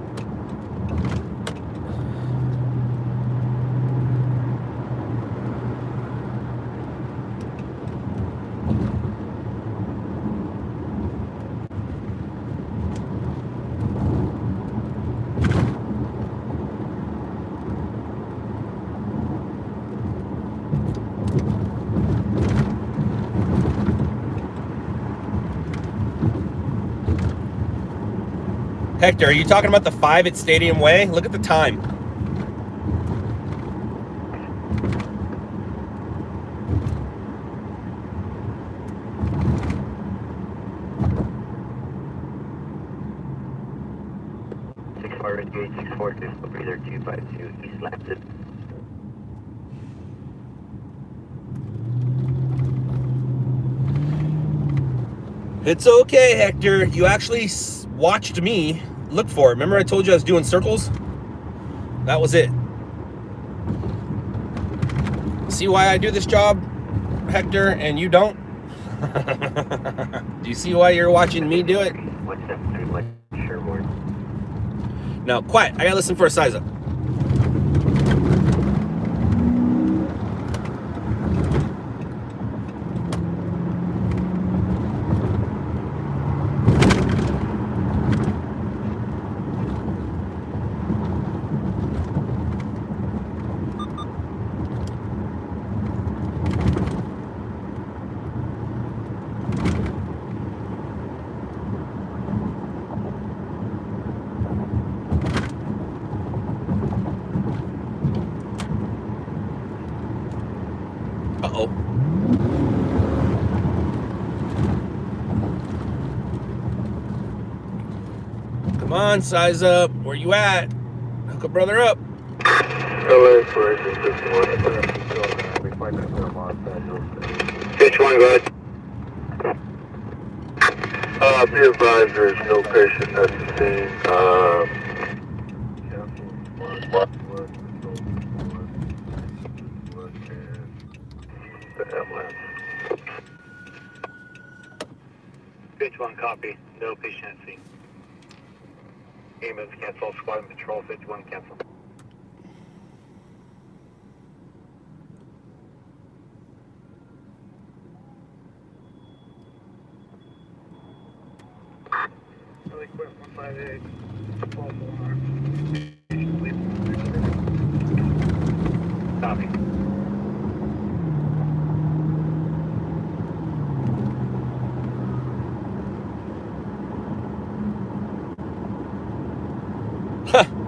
Hector, are you talking about the 5 at Stadium Way? Look at the time. 64 Red Gate 64, Crystal Breather 252, East Lampton. It's okay, Hector. You actually watched me look for it. Remember I told you I was doing circles? That was it. See why I do this job, Hector, and you don't? Do you see why you're watching me do it? 173 Sherwood. Now, quiet. I gotta listen for a size up. Uh-oh. Come on, size up. Where you at? Hook a brother up. LA for engine 51. We find that we're on Stage 1, go ahead. Be advised there is no patient at the scene. The ambulance. Stage 1, copy. No patient at scene. Ambulance cancel. Squad and patrol. Stage 1, cancel. Equip 158. Copy.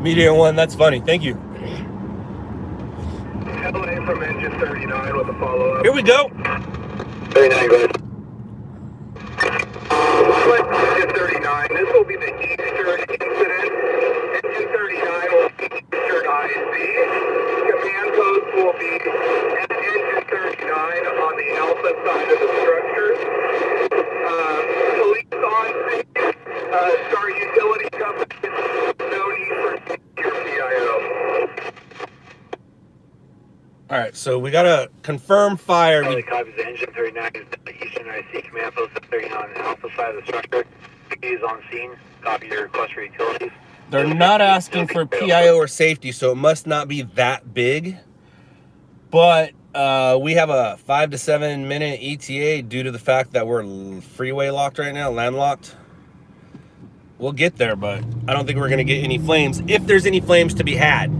Median 1, that's funny. Thank you. LA from engine 39 with a follow-up. Here we go. 39, go ahead. Engine 39, this will be the Eastern incident. Engine 39 will be Eastern IC. Command post will be at engine 39 on the alpha side of the structure. Police on scene, Star Utility Company, no need for your PIO. All right, so we gotta confirm fire. Charlie copies the engine 39 is the Eastern IC command post at 39 on the alpha side of the structure. He is on scene. Copy your request for utilities. They're not asking for PIO or safety, so it must not be that big. But we have a 5 to 7 minute ETA due to the fact that we're freeway locked right now, landlocked. We'll get there, but I don't think we're gonna get any flames, if there's any flames to be had.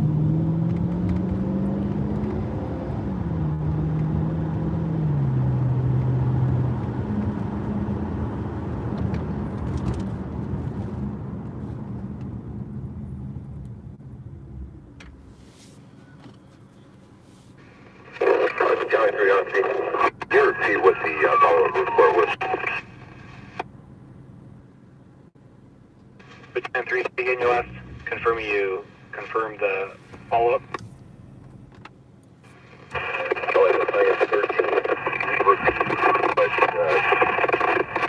County 3 on scene. Can you repeat what the follow-up report was? Lieutenant 3, begin your last. Confirm you confirm the follow-up. LA was 13. But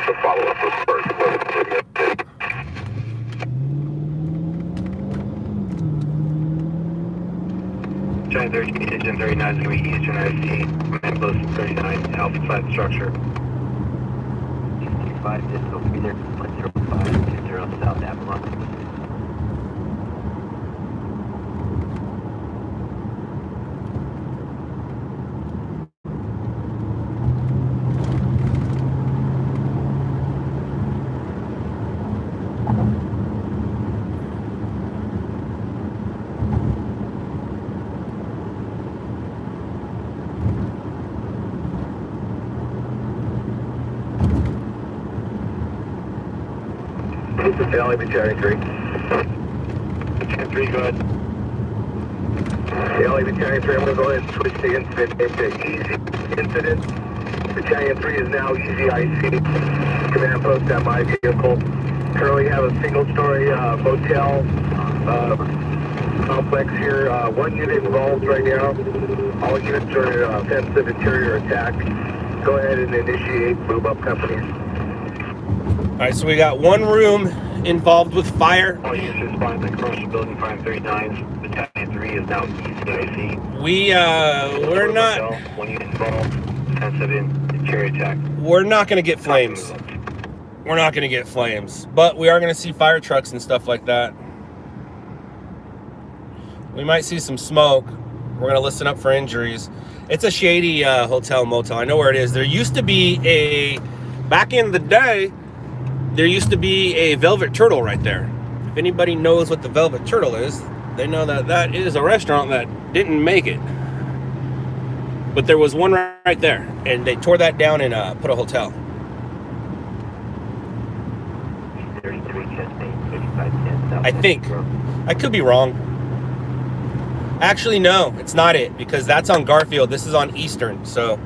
the follow-up report was the update. Giant 13, engine 39 is going to be Eastern IC, command post 39, alpha side structure. 65, Disco Breather 10520 South Avalon. This is LA Battalion 3. Lieutenant 3, go ahead. LA Battalion 3, I'm going to go ahead and switch the incident into easy incident. Battalion 3 is now easy IC. Command post at my vehicle. Currently have a single-story motel Complex here. One unit involved right now. All units are offensive interior attack. Go ahead and initiate move up companies. All right, so we got one room involved with fire. All units respond to commercial building 539. Battalion 3 is now ECIC. We're not. One unit involved. Offensive interior attack. We're not going to get flames. We're not going to get flames, but we are going to see fire trucks and stuff like that. We might see some smoke. We're going to listen up for injuries. It's a shady hotel motel. I know where it is. There used to be back in the day, there used to be a Velvet Turtle right there. If anybody knows what the Velvet Turtle is, they know that that is a restaurant that didn't make it. But there was one right there, and they tore that down and put a hotel. I think. I could be wrong. Actually, no, it's not it, because that's on Garfield. This is on Eastern, so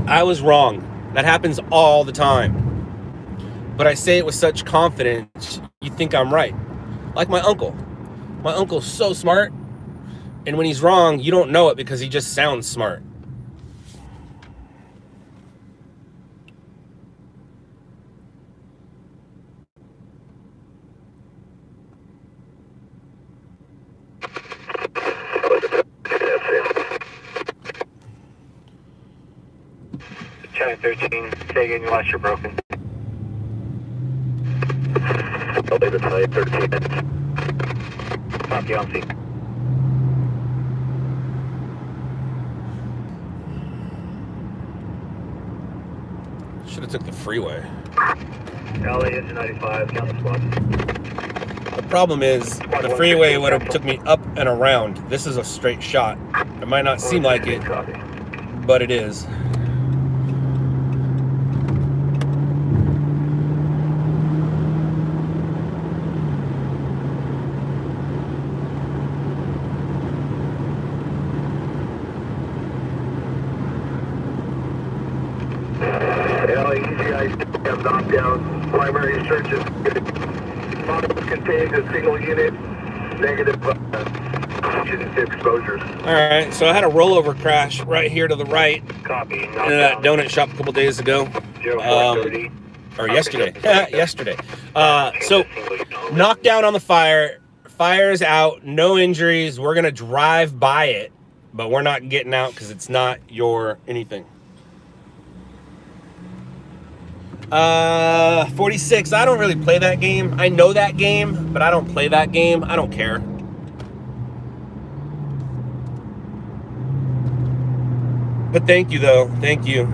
I was wrong. That happens all the time. But I say it with such confidence, you think I'm right. Like my uncle. My uncle's so smart, and when he's wrong, you don't know it because he just sounds smart. China 13, say again, your last you're broken. I'll leave it tonight, 13 minutes. Copy on scene. Should have took the freeway. LA engine 95, count the squad. The problem is, the freeway would have took me up and around. This is a straight shot. It might not seem like it, but it is. Knockdown. Primary searches contains a single unit. Negative exposures. All right, so I had a rollover crash right here to the right. Copy. In that donut shop a couple days ago. Or yesterday. Yesterday. So, knockdown on the fire. Fire's out. No injuries. We're going to drive by it, but we're not getting out because it's not your anything. 46. I don't really play that game. I know that game, but I don't play that game. I don't care. But thank you, though. Thank you.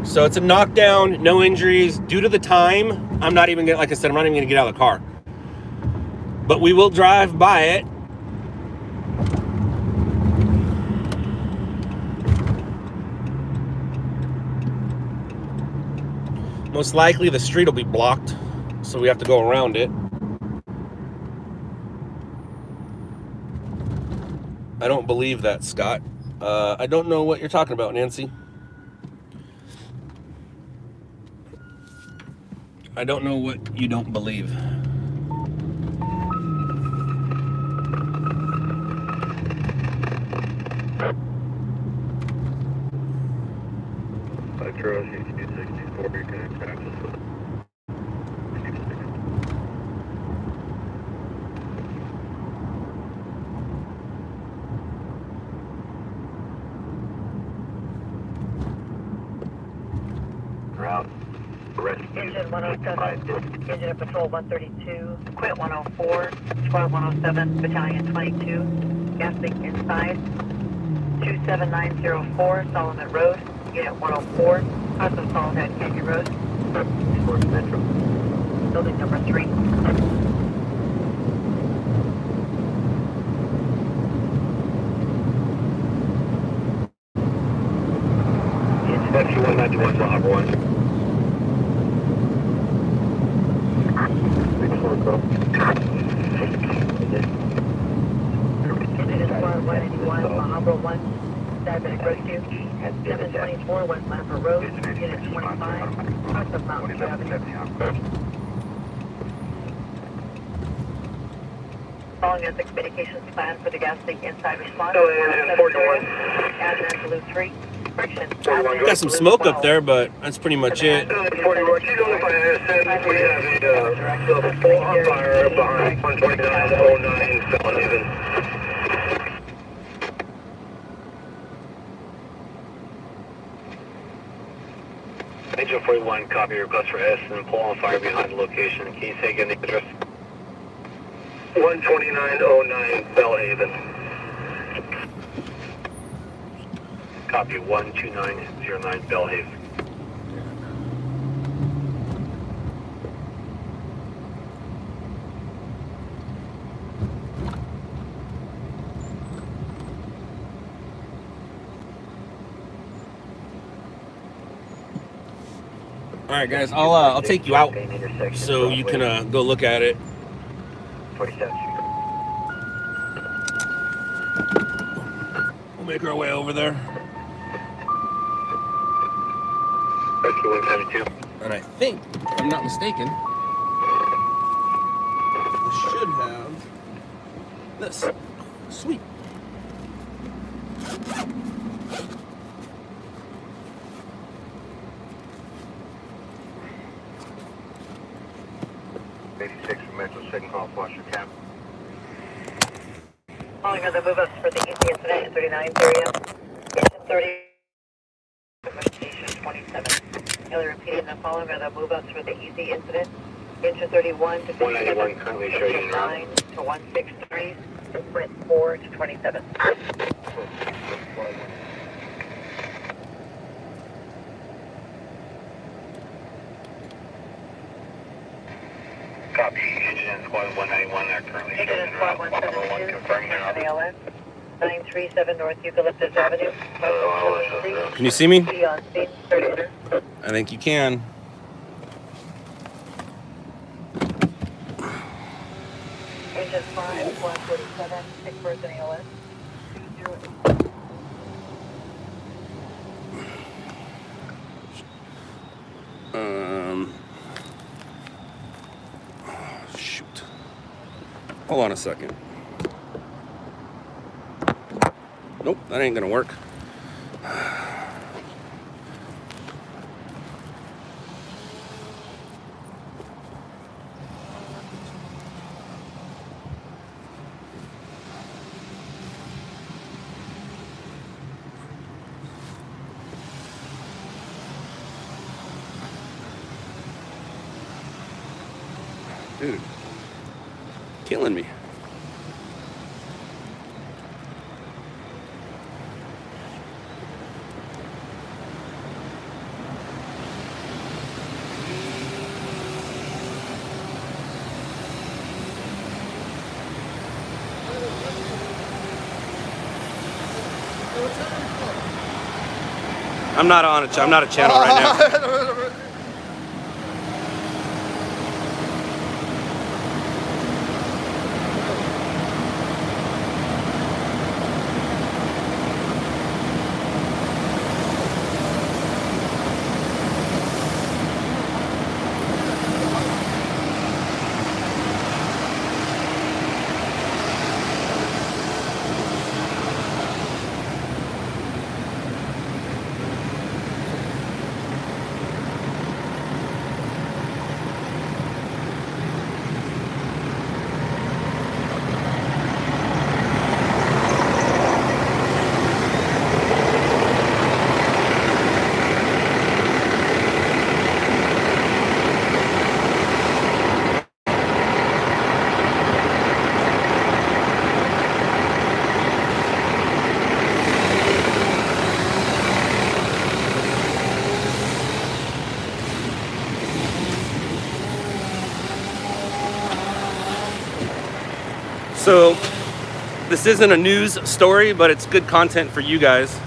So it's a knockdown, no injuries. Due to the time, I'm not even gonna, like I said, I'm not even gonna get out of the car. But we will drive by it. Most likely the street will be blocked, so we have to go around it. I don't believe that, Scott. I don't know what you're talking about, Nancy. I don't know what you don't believe. Engine 107, engine of patrol 132, quit 104, squad 107, battalion 22, gas leak inside, 27904, Solomon Road, unit 104, house of Solomon Canyon Road, Metro, building number 3. Inspection 191, number 1. Engine is 181, Mahambra 1. Diabetic Rescue. 724 West Lamper Road, Unit 25, west of Mountain View Avenue. Following is the communications plan for the gas leak inside response. And 41. Admin Blue 3. Friction. Got some smoke up there, but that's pretty much it. 41. She's on the fire. We have a full on fire behind 12909 Sullivan. Agent 41, copy your request for S and pull on fire behind the location. Can you say again the address? 12909 Bellhaven. Copy 12909 Bellhaven. All right, guys, I'll take you out so you can go look at it. 47th Street. We'll make our way over there. Rescue 172. And I think, if I'm not mistaken, we should have this. Sweet. Second call, Foster Cap. Following are the move-ups for the easy incident in 39th area. Station 30. Station 27. Really repeating the following are the move-ups for the easy incident. Inch 31 to 191 currently showing 9 to 163. Sprint 4 to 27. Copy. Engine Squad 191 are currently showing Engine Squad 172. confirming their The LS. 937 North Eucalyptus Avenue. Can you see me? Be on speed 30. I think you can. Engine 5, 147, 6 person ALS. 208. Shoot. Hold on a second. Nope, that ain't gonna work. Dude, killing me. I'm not on it. I'm not a channel right now. So this isn't a news story, but it's good content for you guys.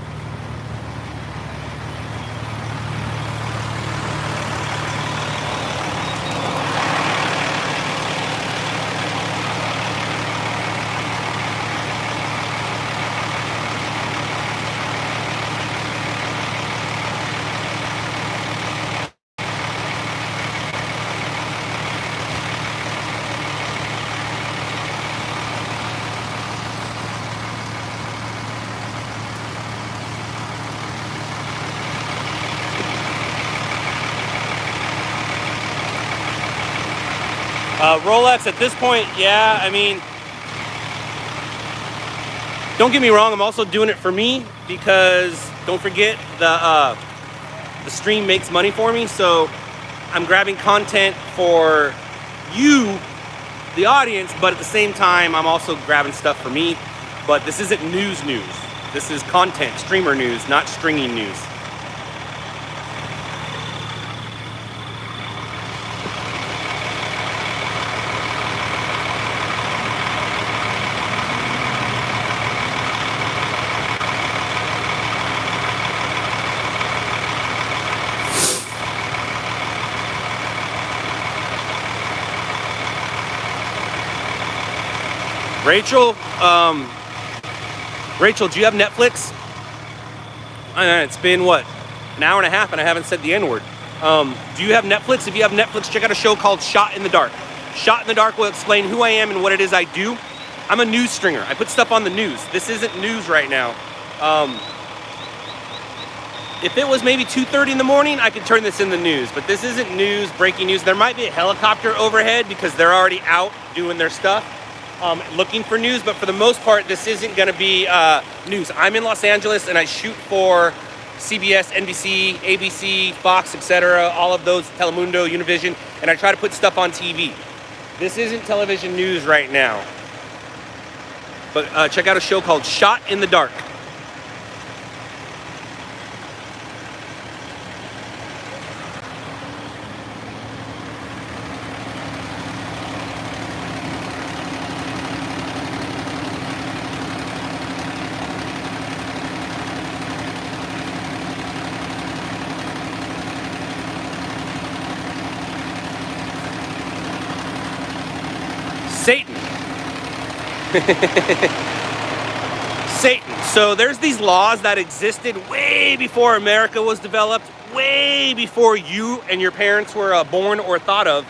Rolex at this point, yeah, I mean, don't get me wrong, I'm also doing it for me because don't forget the stream makes money for me, so I'm grabbing content for you, the audience, but at the same time, I'm also grabbing stuff for me. But this isn't news. This is content, streamer news, not stringing news. Rachel, Rachel, do you have Netflix? It's been, what, an hour and a half and I haven't said the N-word. Do you have Netflix? If you have Netflix, check out a show called Shot in the Dark. Shot in the Dark will explain who I am and what it is I do. I'm a news stringer. I put stuff on the news. This isn't news right now. If it was maybe 2:30 in the morning, I could turn this in the news, but this isn't news, breaking news. There might be a helicopter overhead because they're already out doing their stuff, looking for news, but for the most part, this isn't gonna be news. I'm in Los Angeles and I shoot for CBS, NBC, ABC, Fox, etc., all of those, Telemundo, Univision, and I try to put stuff on TV. This isn't television news right now. But check out a show called Shot in the Dark. Satan. Satan. So there's these laws that existed way before America was developed, way before you and your parents were born or thought of.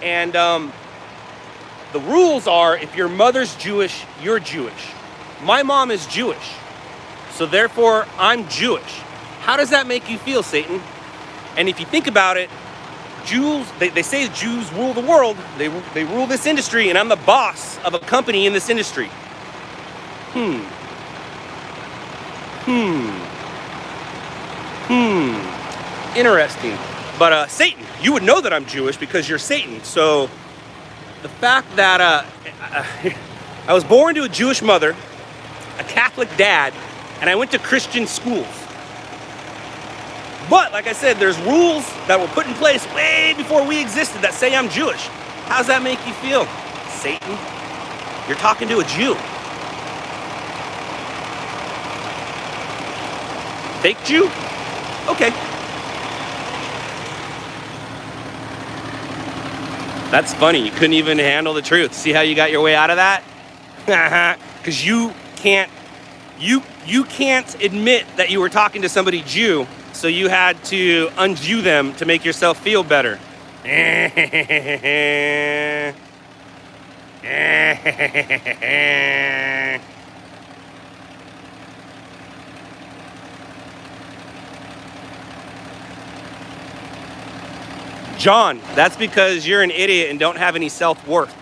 And the rules are, if your mother's Jewish, you're Jewish. My mom is Jewish, so therefore I'm Jewish. How does that make you feel, Satan? And if you think about it, Jews, they say Jews rule the world, they rule this industry, and I'm the boss of a company in this industry. Interesting. But Satan, you would know that I'm Jewish because you're Satan. So the fact that I was born to a Jewish mother, a Catholic dad, and I went to Christian schools. But, like I said, there's rules that were put in place way before we existed that say I'm Jewish. How's that make you feel, Satan? You're talking to a Jew. Fake Jew? Okay. That's funny. You couldn't even handle the truth. See how you got your way out of that? Because you can't admit that you were talking to somebody Jew. So you had to un-Jew them to make yourself feel better. John, that's because you're an idiot and don't have any self-worth.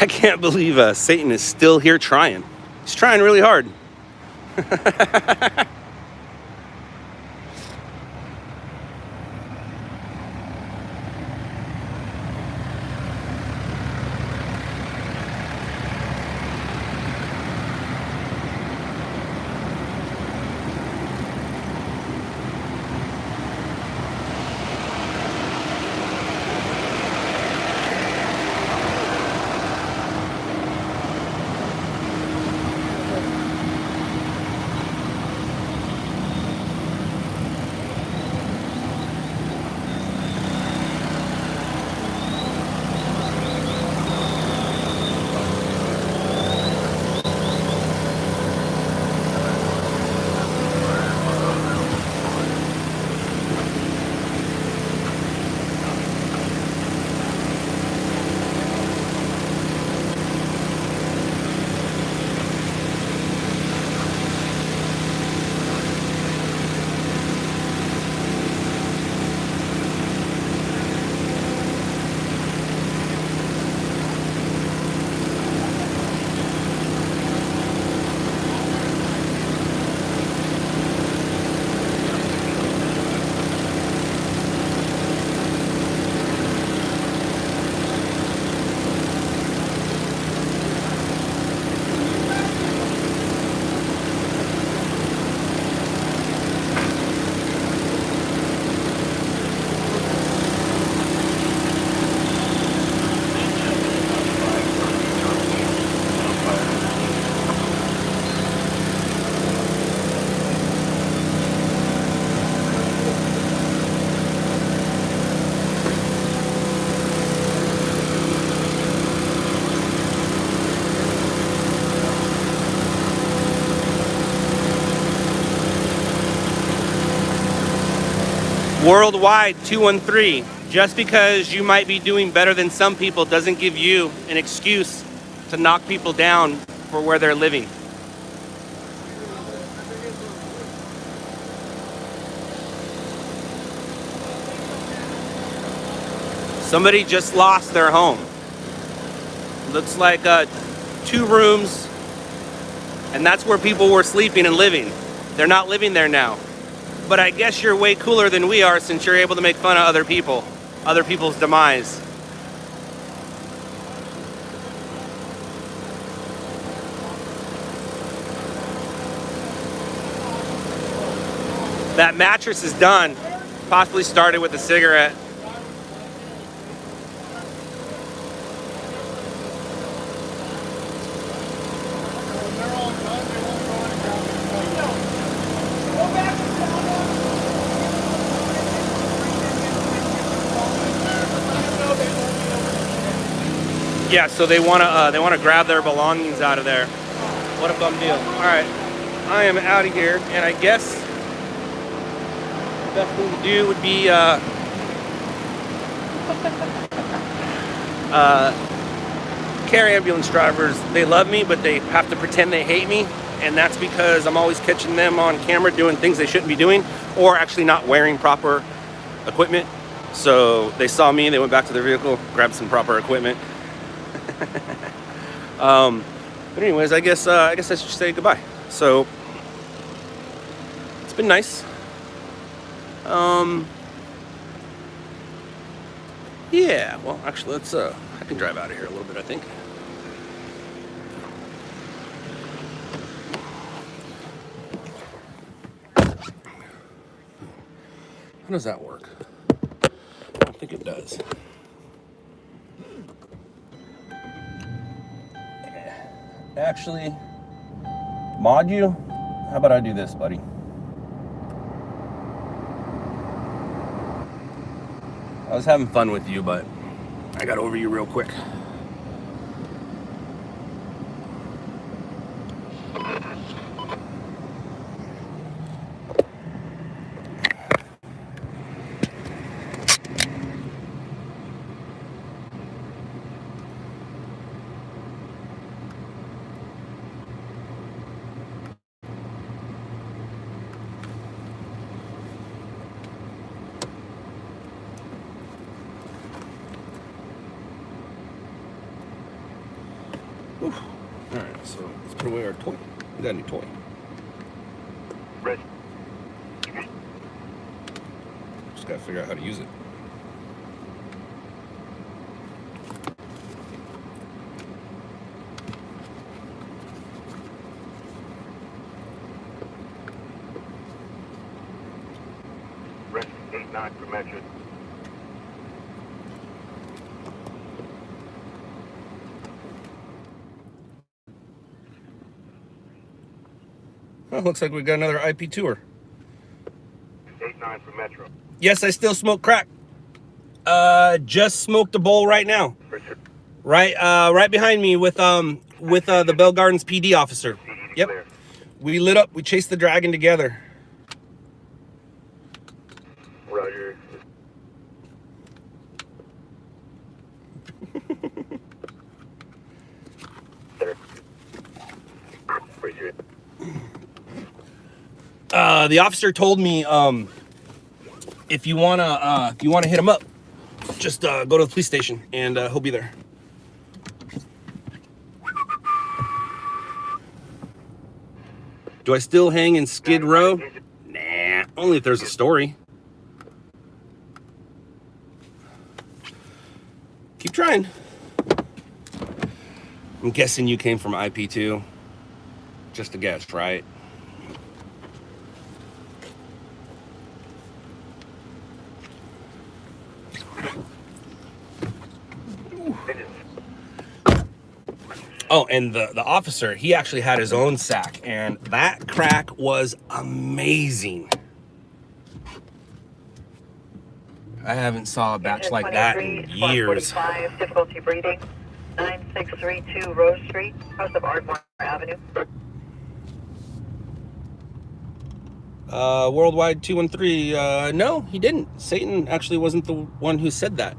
I can't believe Satan is still here trying. He's trying really hard. Worldwide 213. Just because you might be doing better than some people doesn't give you an excuse to knock people down for where they're living. Somebody just lost their home. Looks like 2 rooms, and that's where people were sleeping and living. They're not living there now. But I guess you're way cooler than we are since you're able to make fun of other people, other people's demise. That mattress is done. Possibly started with a cigarette. Yeah, so they wanna grab their belongings out of there. What a bum deal. All right, I am out of here, and I guess the best thing to do would be care ambulance drivers. They love me, but they have to pretend they hate me, and that's because I'm always catching them on camera doing things they shouldn't be doing, or actually not wearing proper equipment. So they saw me, they went back to their vehicle, grabbed some proper equipment. But anyways, I guess I should say goodbye. So it's been nice. Yeah, well, actually, let's I can drive out of here a little bit, I think. How does that work? I don't think it does. Actually, mod you? How about I do this, buddy? I was having fun with you, but I got over you real quick. Whew. Alright, so let's put away our toy. We got a new toy. Red. Just gotta figure out how to use it. Red 89 for Metro. Well, looks like we got another IP tour. 89 for Metro. Yes, I still smoke crack. Just smoked a bowl right now. Right behind me with the Bell Gardens PD officer. Yep. We lit up. We chased the dragon together. Roger. The officer told me if you wanna hit him up, just go to the police station and he'll be there. Do I still hang in Skid Row? Nah, only if there's a story. Keep trying. I'm guessing you came from IP2. Just a guess, right? Oh, and the officer, he actually had his own sack, and that crack was amazing. I haven't saw a batch like that in years. 45, difficulty breathing. 9632 Rose Street, south of Ardmore Avenue. Worldwide 213, no, he didn't. Satan actually wasn't the one who said that.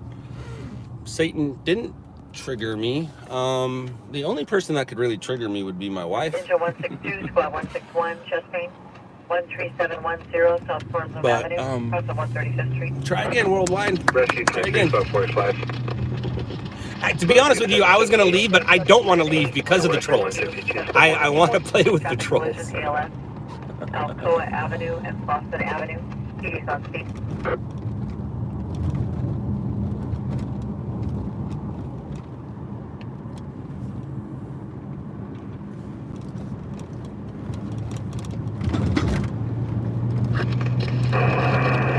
Satan didn't trigger me. The only person that could really trigger me would be my wife. Engine 162, squad 161, chest pain. 13710 South Portland Avenue, south of 135th Street. Try again, Worldwide. Rescue Try again. 45. To be honest with you, I was going to leave, but I don't want to leave because of the trolls. I want to play with the trolls. Alcoa Avenue and Boston Avenue. PD's on speed.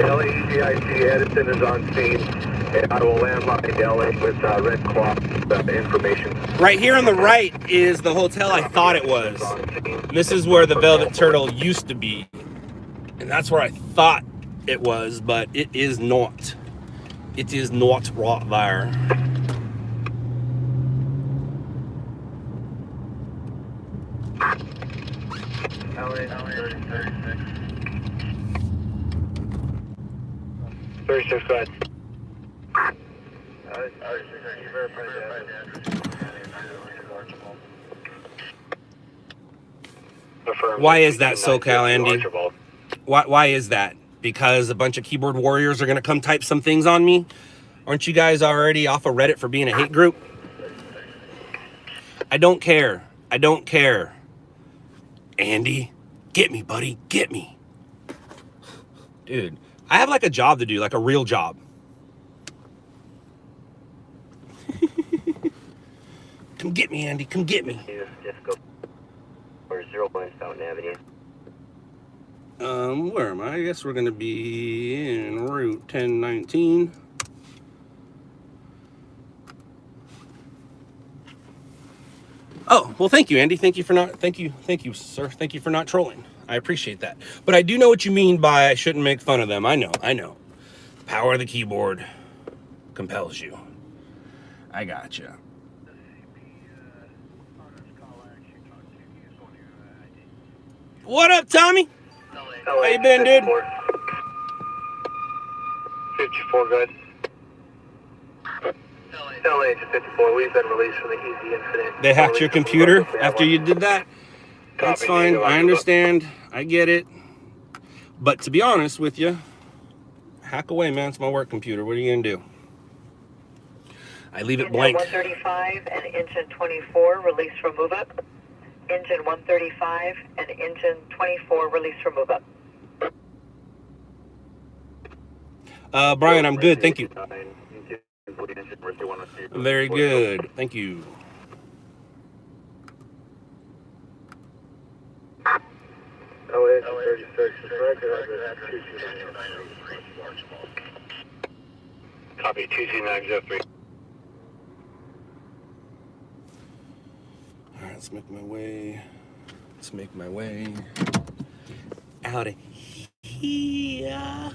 LAEGIC Edison is on scene, and I will landline LA with Red Cloth information. Right here on the right is the hotel I thought it was. This is where the Velvet Turtle used to be. And that's where I thought it was, but it is not. It is not right there. LA 36, go ahead. Why is that, SoCal Andy? Why is that? Because a bunch of keyboard warriors are going to come type some things on me? Aren't you guys already off of Reddit for being a hate group? I don't care. I don't care. Andy, get me, buddy. Get me. Dude, I have like a job to do, like a real job. Come get me, Andy. Come get me. Or 0 Fountain Avenue. Where am I? I guess we're going to be in Route 1019. Oh, well, thank you, Andy. Thank you, sir. Thank you for not trolling. I appreciate that. But I do know what you mean by I shouldn't make fun of them. I know. The power of the keyboard compels you. I gotcha. What up, Tommy? How you been, dude? 54, good. LA Agent 54, we've been released from the Easy incident. They hacked your computer after you did that? That's fine. I understand. I get it. But to be honest with you, hack away, man. It's my work computer. What are you going to do? I leave it blank. Engine 135 and engine 24 release from move up. Engine 135 and engine 24 release from move up. Brian, I'm good, thank you. Very good, thank you. Copy 22903. All right, let's make my way. Let's make my way out of here.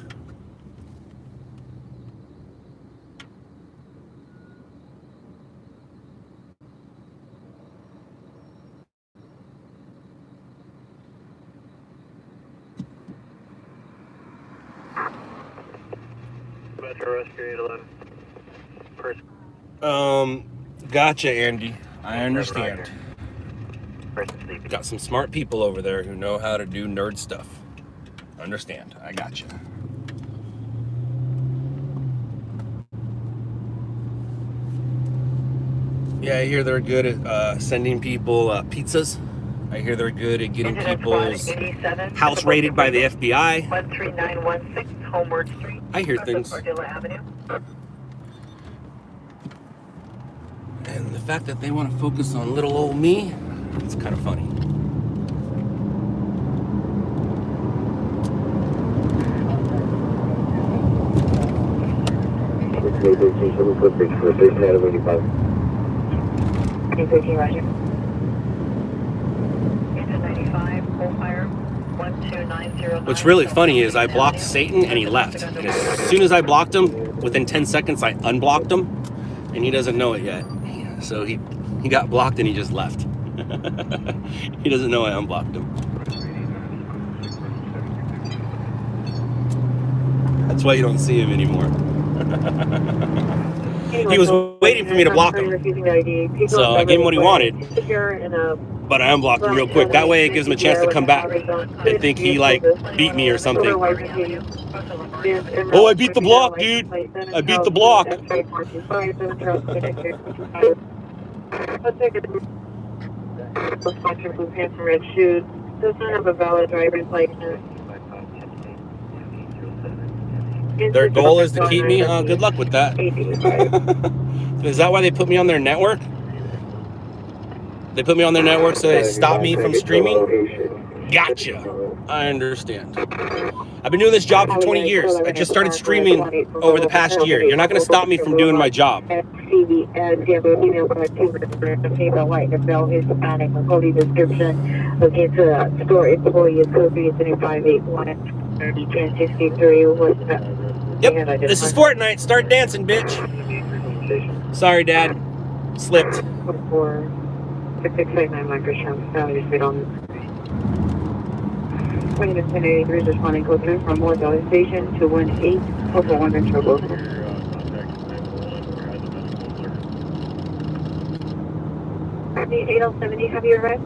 Gotcha, Andy. I understand. Got some smart people over there who know how to do nerd stuff. Understand. I gotcha. Yeah, I hear they're good at sending people pizzas. I hear they're good at getting people's house raided by the FBI. 13916 Homeward Street. I hear things. Avenue. And the fact that they want to focus on little old me, it's kind of funny. Roger. Engine 95, full fire. 12909. What's really funny is I blocked Satan and he left. And as soon as I blocked him, within 10 seconds I unblocked him, and he doesn't know it yet. So he got blocked and he just left. He doesn't know I unblocked him. That's why you don't see him anymore. He was waiting for me to block him. So I gave him what he wanted. But I unblocked him real quick. That way it gives him a chance to come back. I think he like beat me or something. Oh, I beat the block, dude. I beat the block. Doesn't have a valid driver's license. Their goal is to keep me? Good luck with that. Is that why they put me on their network? They put me on their network so they stop me from streaming? Gotcha. I understand. I've been doing this job for 20 years. I just started streaming over the past year. You're not going to stop me from doing my job. Yep, this is Fortnite. Start dancing, bitch. Sorry, Dad. Slipped. 669 microchunk, speed on 1083 responding code 3 from Ward Valley Station to 18 over 1 inch trouble. 8070, have you arrived?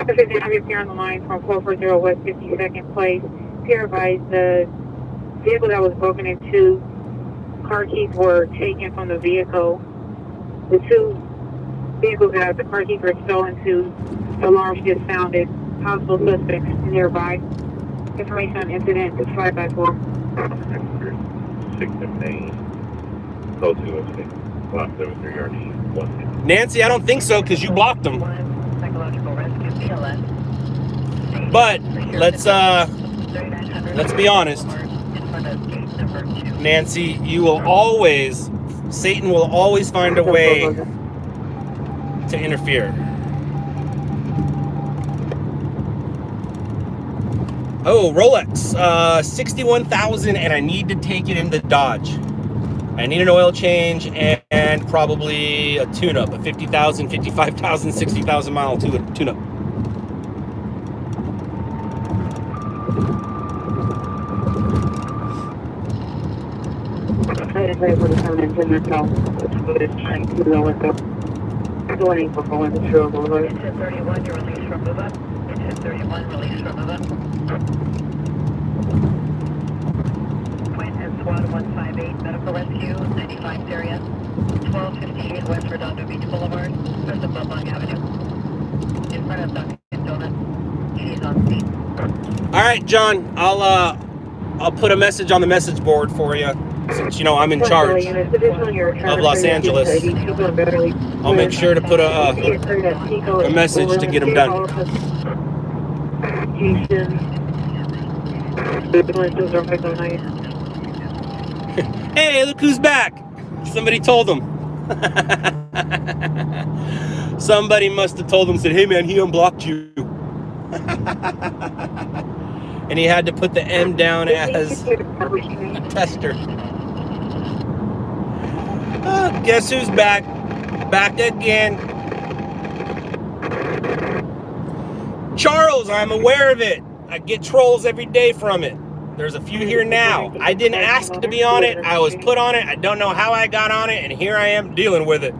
Have you appear on the line from 440 West 52nd Place. Peer advised the vehicle that was broken into, car keys were taken from the vehicle. The two vehicles that the car keys were stolen to, alarms just sounded. Possible suspects nearby. Information on incident is 5x4. 615. Code 206. Block 73RD 160. Nancy, I don't think so because you blocked them. Psychological rescue, PLS. But let's be honest. Nancy, you will always, Satan will always find a way to interfere. Oh, Rolex, 61,000, and I need to take it into Dodge. I need an oil change and probably a tune-up, a 50,000, 55,000, 60,000 mile tune-up. Going for going to Trail Boulevard. Engine 31, you're released from move up. Engine 31, released from move up. Quint and SWAT 158, medical rescue, 95 area. 1258 West Redondo Beach Boulevard, west of Bumbung Avenue. In front of Dunkin' Donuts. She's on scene. All right, John, I'll put a message on the message board for you, since you know I'm in charge of Los Angeles. I'll make sure to put a message to get them done. Hey, look who's back! Somebody told them. Somebody must have told them, said, hey man, he unblocked you. And he had to put the M down as a tester. Oh, guess who's back? Back again. Charles, I'm aware of it. I get trolls every day from it. There's a few here now. I didn't ask to be on it. I was put on it. I don't know how I got on it, and here I am dealing with it.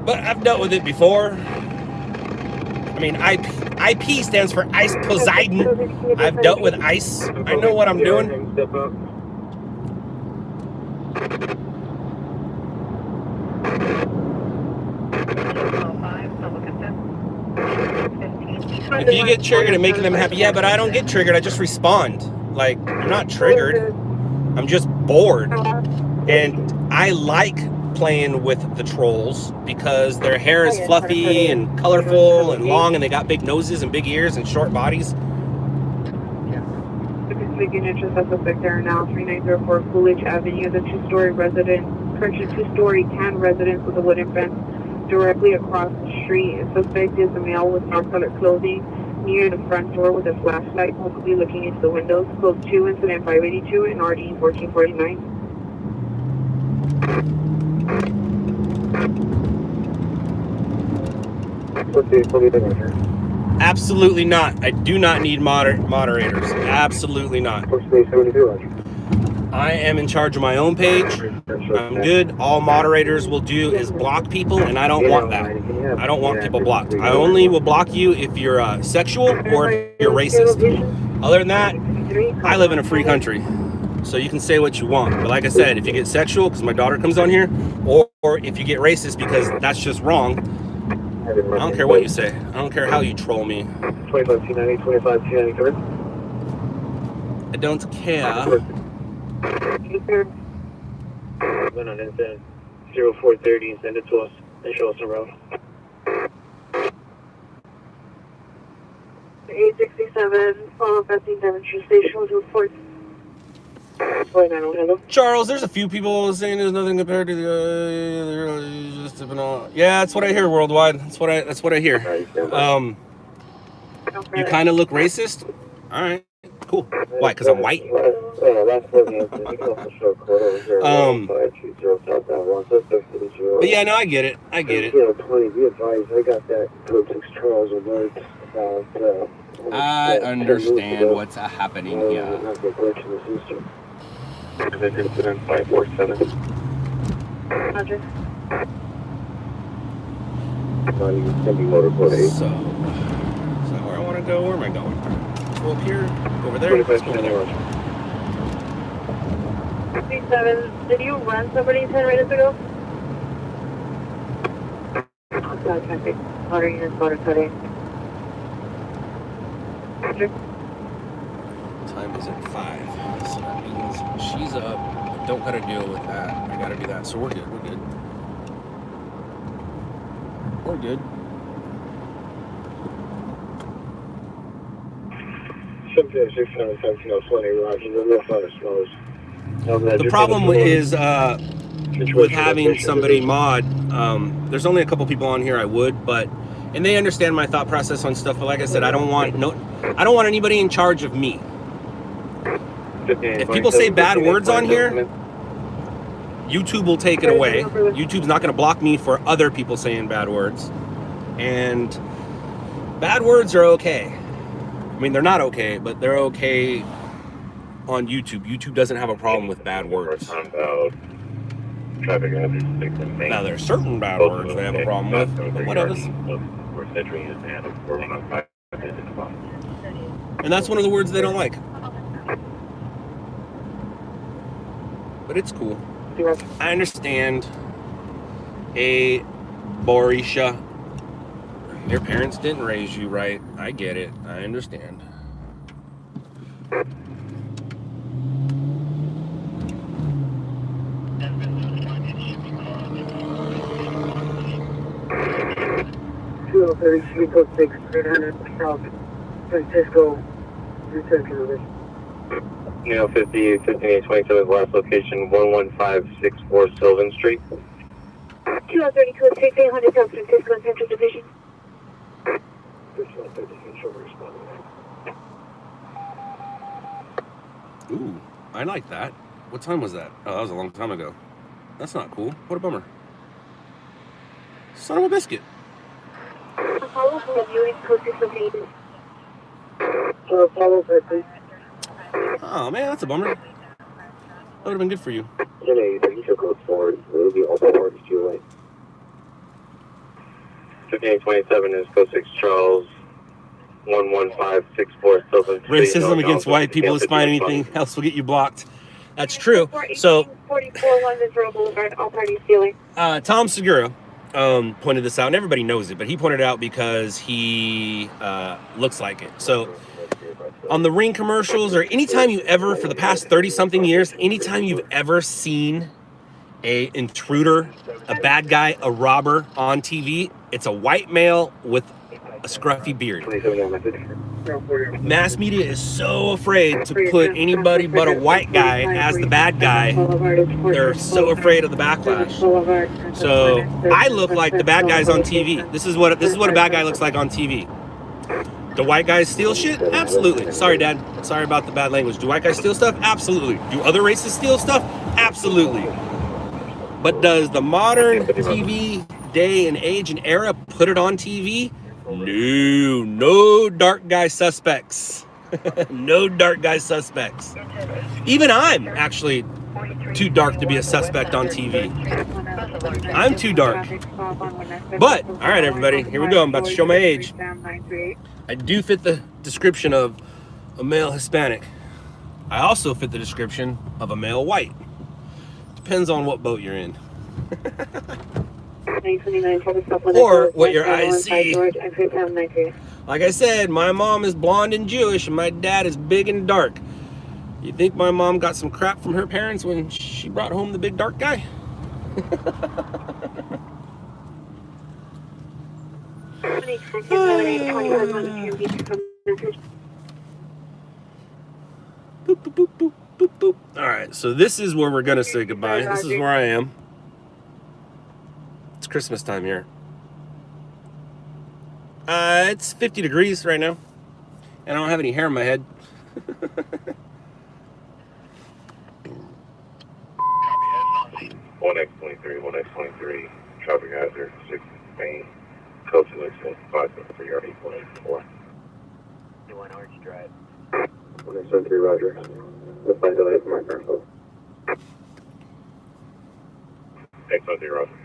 But I've dealt with it before. I mean, IP stands for Ice Poseidon. I've dealt with ice. I know what I'm doing. If you get triggered and making them happy, yeah, but I don't get triggered. I just respond. Like, I'm not triggered. I'm just bored. And I like playing with the trolls because their hair is fluffy and colorful and long, and they got big noses and big ears and short bodies. Suspect there now, 3904 Coolidge Avenue, the two-story two-story tan residence with a wooden fence directly across the street. The suspect is a male with dark-colored clothing near the front door with a flashlight, possibly looking into the windows. Code 2, incident 582 and RD 1449. Absolutely not. I do not need moderators. Absolutely not. I am in charge of my own page. I'm good. All moderators will do is block people, and I don't want that. I don't want people blocked. I only will block you if you're sexual or if you're racist. Other than that, I live in a free country, so you can say what you want. But like I said, if you get sexual because my daughter comes on here, or if you get racist because that's just wrong, I don't care what you say. I don't care how you troll me. 25-290, 25-293. I don't care. Went on incident 0430 and send it to us and show us the road. 867, follow up at the Devonshire Station with report. Charles, there's a few people saying there's nothing compared to the yeah, that's what I hear worldwide. That's what I hear. You kind of look racist. All right, cool. Why? Because I'm white. But yeah, no, I get it. I get it. Be advised, I got that code 6 Charles alert about. I understand what's happening here. Incident 547. Roger. So, is that where I want to go? Where am I going? Go up here? Go over there? Let's go over there. 67, did you run somebody 10 minutes ago? Outside traffic. Water units, water cutting. Roger. Time is at 5. So that means she's up. I don't gotta deal with that. I gotta do that. So we're good. We're good. We're good. The problem is with having somebody mod. There's only a couple people on here I would, and they understand my thought process on stuff. But like I said, I don't want anybody in charge of me. If people say bad words on here, YouTube will take it away. YouTube's not going to block me for other people saying bad words. And bad words are okay. I mean, they're not okay, but they're okay on YouTube. YouTube doesn't have a problem with bad words. Traffic hazard 6 in Main. Now, there's certain bad words they have a problem with, but whatever. And that's one of the words they don't like. But it's cool. I understand. Hey, Borisha. Your parents didn't raise you right. I get it. I understand. Code 6, 300 South Francisco, return. 50, 1527, last location, 11564 Sylvan Street. 230 Code 6, 800 South Francisco, Central Division. Ooh, I like that. What time was that? Oh, that was a long time ago. That's not cool. What a bummer. Son of a biscuit. Apollo from US Code 6 located. Apollo, please. Oh, man, that's a bummer. That would have been good for you. Today, you took code forward. It will be all forward to your right. 5827 is code 6 Charles. 11564 Sylvan Street. Racism against white people is fine. Anything else will get you blocked. That's true. So, 44 London Road Boulevard, all parties stealing. Tom Segura pointed this out, and everybody knows it, but he pointed it out because he looks like it. So, on the Ring commercials, or anytime you ever, for the past 30-something years, anytime you've ever seen a intruder, a bad guy, a robber on TV, it's a white male with a scruffy beard. Mass media is so afraid to put anybody but a white guy as the bad guy. They're so afraid of the backlash. So I look like the bad guys on TV. This is what a bad guy looks like on TV. Do white guys steal shit? Absolutely. Sorry, Dad. Sorry about the bad language. Do white guys steal stuff? Absolutely. Do other races steal stuff? Absolutely. But does the modern TV day and age and era put it on TV? No dark guy suspects. No dark guy suspects. Even I'm actually too dark to be a suspect on TV. I'm too dark. But, all right, everybody, here we go. I'm about to show my age. I do fit the description of a male Hispanic. I also fit the description of a male white. Depends on what boat you're in. Or what your eyes see. Like I said, my mom is blonde and Jewish, and my dad is big and dark. You think my mom got some crap from her parents when she brought home the big dark guy? Boop, boop, boop, boop, boop, boop. All right, so this is where we're gonna say goodbye. This is where I am. It's Christmas time here. It's 50 degrees right now, and I don't have any hair on my head. 1X23, 1X23, traffic hazard 6 Main, code 573 R8.4. 1 Orange Drive. 1X23, Roger. The flight delay from my current host. X23, Roger.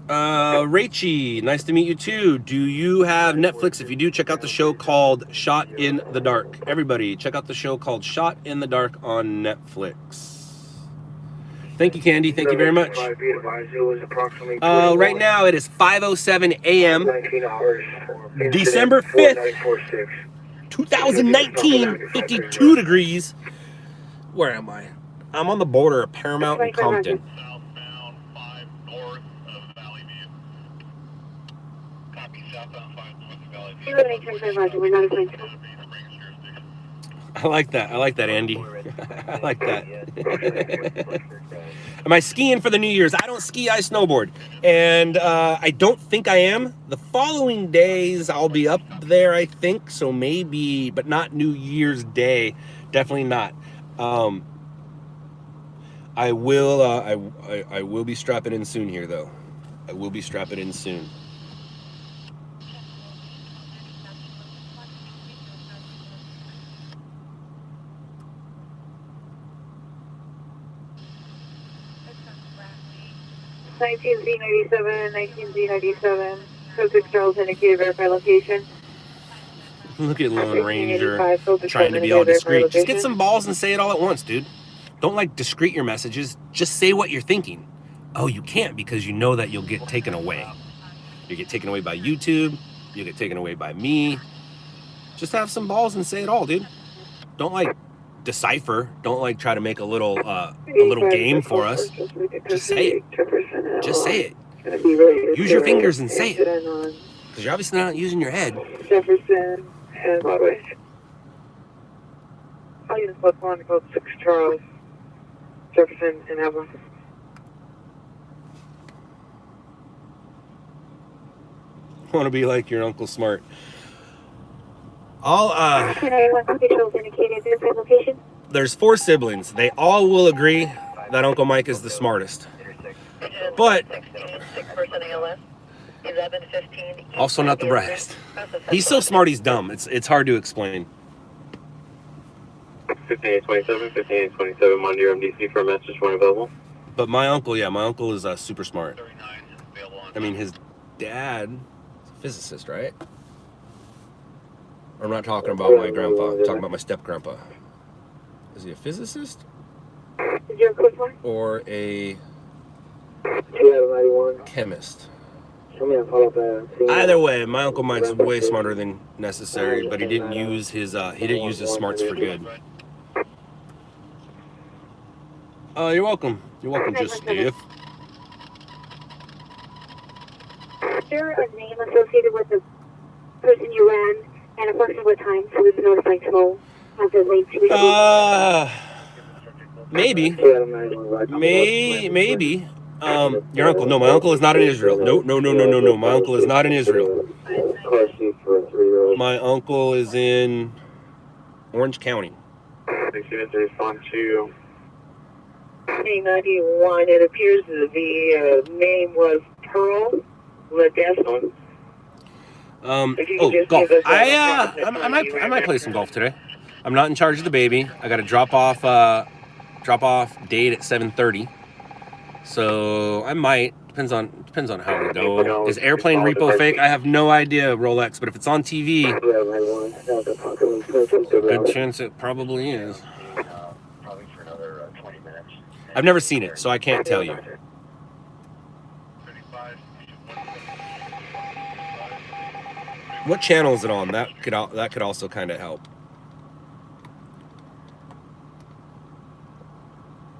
Rachie, nice to meet you too. Do you have Netflix? If you do, check out the show called Shot in the Dark. Everybody, check out the show called Shot in the Dark on Netflix. Thank you, Candy. Thank you very much. Right now, it is 5:07 a.m. December 5th, 2019, 52 degrees. Where am I? I'm on the border of Paramount and Compton. Southbound 5 north of Valley View. Copy southbound 5 north of Valley View. I like that. I like that, Andy. I like that. Am I skiing for the New Year's? I don't ski, I snowboard. And I don't think I am. The following days, I'll be up there, I think. So maybe, but not New Year's Day. Definitely not. I will be strapping in soon here, though. I will be strapping in soon. 19Z97, 19Z97. Code 6 Charles indicated verify location. Look at Lone Ranger trying to be all discreet. Just get some balls and say it all at once, dude. Don't like discreet your messages. Just say what you're thinking. Oh, you can't because you know that you'll get taken away. You get taken away by YouTube. You get taken away by me. Just have some balls and say it all, dude. Don't like decipher. Don't like try to make a little game for us. Just say it. Just say it. Use your fingers and say it. Because you're obviously not using your head. Jefferson and Broadway. All units plus 1, code 6 Charles. Jefferson and Evelyn. I want to be like your Uncle Smart. All there's 4 siblings. They all will agree that Uncle Mike is the smartest. But also not the brightest. He's so smart he's dumb. It's hard to explain. 5827, 5827, Monday MDC for a message when available. But my uncle, yeah, my uncle is super smart. I mean, his dad is a physicist, right? I'm not talking about my grandpa. I'm talking about my step-grandpa. Is he a physicist? Or a chemist? Either way, my Uncle Mike's way smarter than necessary, but he didn't use his smarts for good. You're welcome. You're welcome, just stiff. Is there a name associated with the person you ran and approximately what time so we've been notifying Smo of the late maybe. Maybe. Your uncle. No, my uncle is not in Israel. No. My uncle is not in Israel. My uncle is in Orange County. Respond to 91. It appears that the name was Pearl Ledesma. Golf. I might play some golf today. I'm not in charge of the baby. I got a drop off date at 7:30. So I might. Depends on how we go. Is airplane repo fake? I have no idea, Rolex. But if it's on TV, good chance it probably is. Probably for another 20 minutes. I've never seen it, so I can't tell you. What channel is it on? That could also kind of help.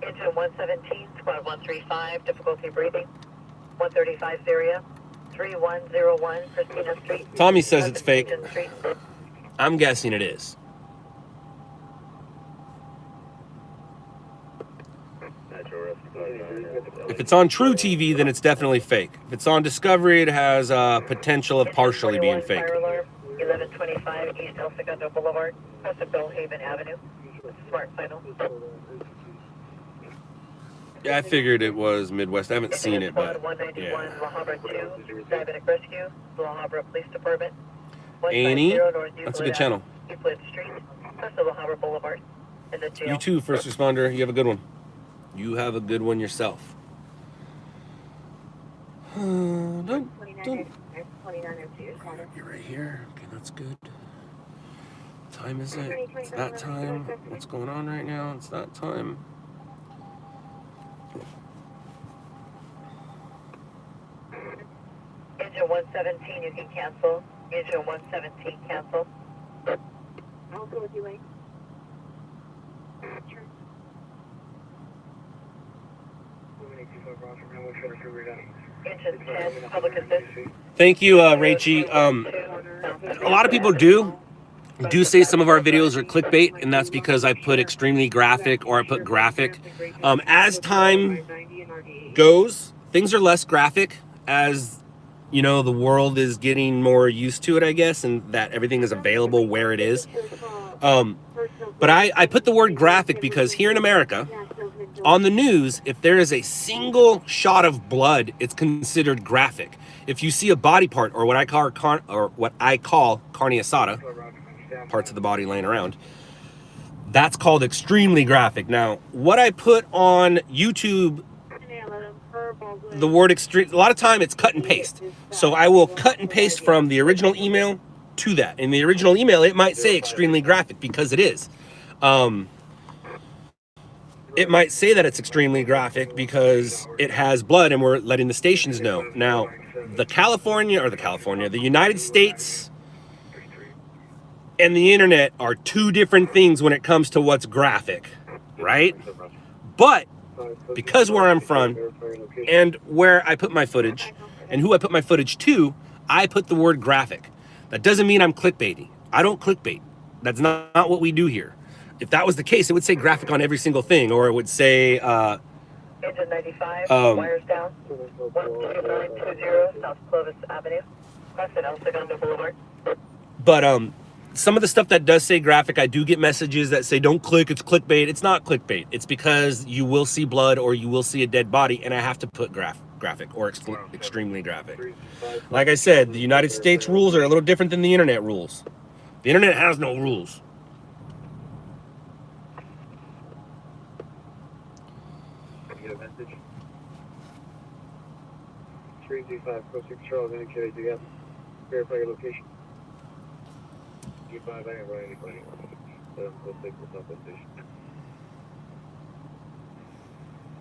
Engine 117, squad 135, difficulty breathing. 135 Syria, 3101 Christina Street. Tommy says it's fake. I'm guessing it is. If it's on True TV, then it's definitely fake. If it's on Discovery, it has potential of partially being fake. 1125 East El Segundo Boulevard, west of Bellhaven Avenue. Smart final. Yeah, I figured it was Midwest. I haven't seen it, but 191 La Habra 2, diabetic rescue, La Habra Police Department. A&E? That's a good channel. Euclid Street, west of La Habra Boulevard. In the jail. You too, first responder. You have a good one. You have a good one yourself. Don't. You're right here. Okay, that's good. What time is it? It's that time. What's going on right now? It's that time. Engine 117, you can cancel. Engine 117, cancel. I'll go with you, Wayne. Sure. Engine 10, public assist. Thank you, Rachie. A lot of people do say some of our videos are clickbait, and that's because I put extremely graphic or I put graphic. As time goes, things are less graphic as, you know, the world is getting more used to it, I guess, and that everything is available where it is. But I put the word graphic because here in America, on the news, if there is a single shot of blood, it's considered graphic. If you see a body part, or what I call carne asada, parts of the body laying around, that's called extremely graphic. Now, what I put on YouTube the word extreme. A lot of time it's cut and paste. So I will cut and paste from the original email to that. In the original email, it might say extremely graphic because it is. It might say that it's extremely graphic because it has blood and we're letting the stations know. Now, the United States and the internet are two different things when it comes to what's graphic, right? But because where I'm from and where I put my footage and who I put my footage to, I put the word graphic. That doesn't mean I'm clickbaiting. I don't clickbait. That's not what we do here. If that was the case, it would say graphic on every single thing, or it would say Engine 95, wires down, 12920 South Clovis Avenue, west of El Segundo Boulevard. But some of the stuff that does say graphic, I do get messages that say don't click, it's clickbait. It's not clickbait. It's because you will see blood or you will see a dead body, and I have to put graphic or extremely graphic. Like I said, the United States rules are a little different than the internet rules. The internet has no rules. Get a message. 325 Coast 6 Charles indicated you have verify your location. G5, I ain't running anybody. We'll take this off the station.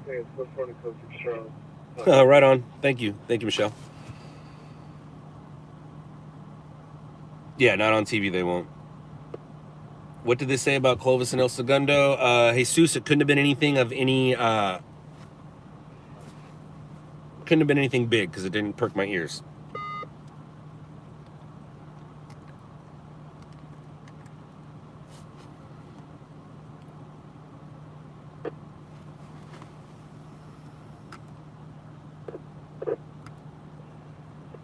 Okay, it's 440 Coast 6 Charles. Right on. Thank you, Michelle. Yeah, not on TV, they won't. What did they say about Clovis and El Segundo? Jesus, it couldn't have been anything of any, couldn't have been anything big because it didn't perk my ears.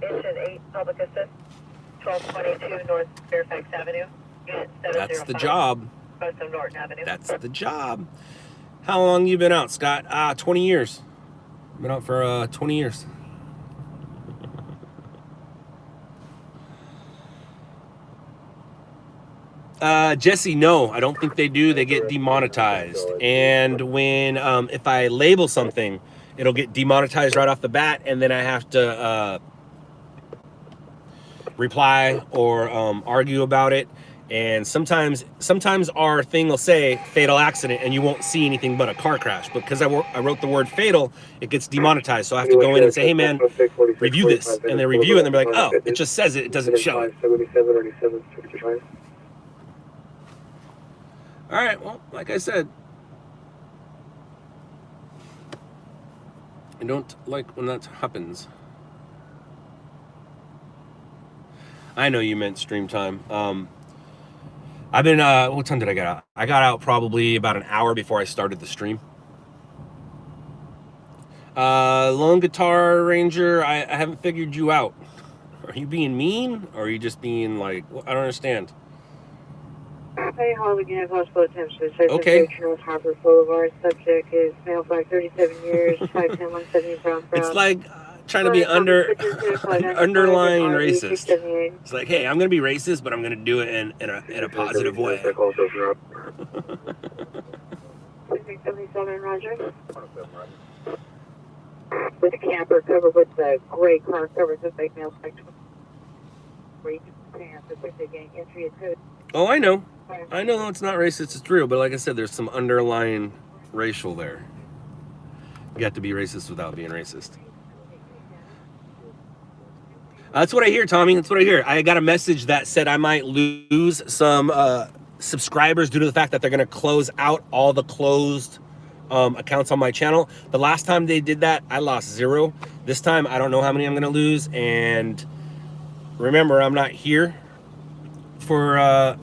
Engine 8, Public Assist, 1222 North Fairfax Avenue, Unit 705. That's the job. West of Norton Avenue. That's the job. How long you been out, Scott? 20 years. Been out for 20 years. Jesse, no, I don't think they do. They get demonetized. And when if I label something, it'll get demonetized right off the bat, and then I have to reply or argue about it. And sometimes our thing will say fatal accident, and you won't see anything but a car crash. But because I wrote the word fatal, it gets demonetized. So I have to go in and say, hey man, review this, and they review it, and they're like, oh, it just says it, it doesn't show it. All right, well, like I said, I don't like when that happens. I know you meant stream time. I've been, what time did I get out? I got out probably about an hour before I started the stream. Lone Guitar Ranger, I haven't figured you out. Are you being mean? Or are you just being like, I don't understand. Hey, Hall again, possible attempts to Okay. North Harper Boulevard. Subject is male flag, 37 years, 5'10", 170 brown. It's like trying to be underlying racist. It's like, hey, I'm gonna be racist, but I'm gonna do it in a positive way. 677, Roger. With a camper covered with the gray car covered with fake male flag. Where you can pants, if they're getting entry at code. Oh, I know it's not racist, it's real, but like I said, there's some underlying racial there. You have to be racist without being racist. That's what I hear, Tommy. That's what I hear. I got a message that said I might lose some subscribers due to the fact that they're going to close out all the closed accounts on my channel. The last time they did that, I lost 0. This time, I don't know how many I'm going to lose. And remember, I'm not here for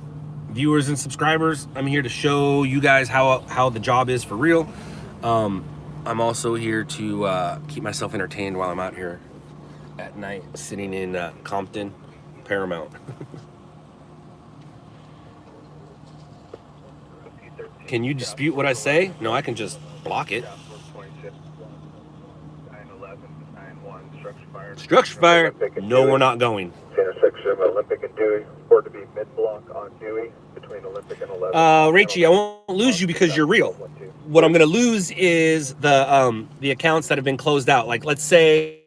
viewers and subscribers. I'm here to show you guys how the job is for real. I'm also here to keep myself entertained while I'm out here at night, sitting in Compton, Paramount. Can you dispute what I say? No, I can just block it. Structure fire. No, we're not going. intersection of Olympic and Dewey, or to be mid-block on Dewey between Olympic and 11. Rachie, I won't lose you because you're real. What I'm going to lose is the accounts that have been closed out. Like, let's say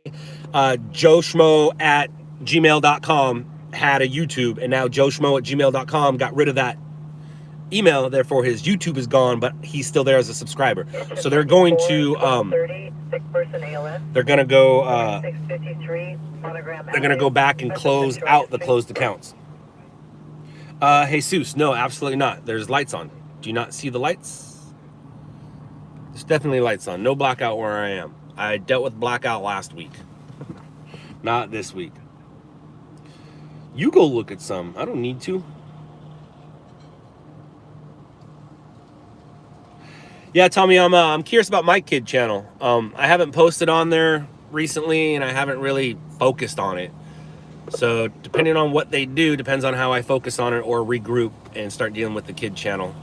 joeschmo@gmail.com had a YouTube, and now joeschmo@gmail.com got rid of that email. Therefore, his YouTube is gone, but he's still there as a subscriber. So they're going to they're going to go they're going to go back and close out the closed accounts. Jesus, no, absolutely not. There's lights on. Do you not see the lights? There's definitely lights on. No blackout where I am. I dealt with blackout last week. Not this week. You go look at some. I don't need to. Yeah, Tommy, I'm curious about my kid channel. I haven't posted on there recently, and I haven't really focused on it. So depending on what they do, depends on how I focus on it or regroup and start dealing with the kid channel.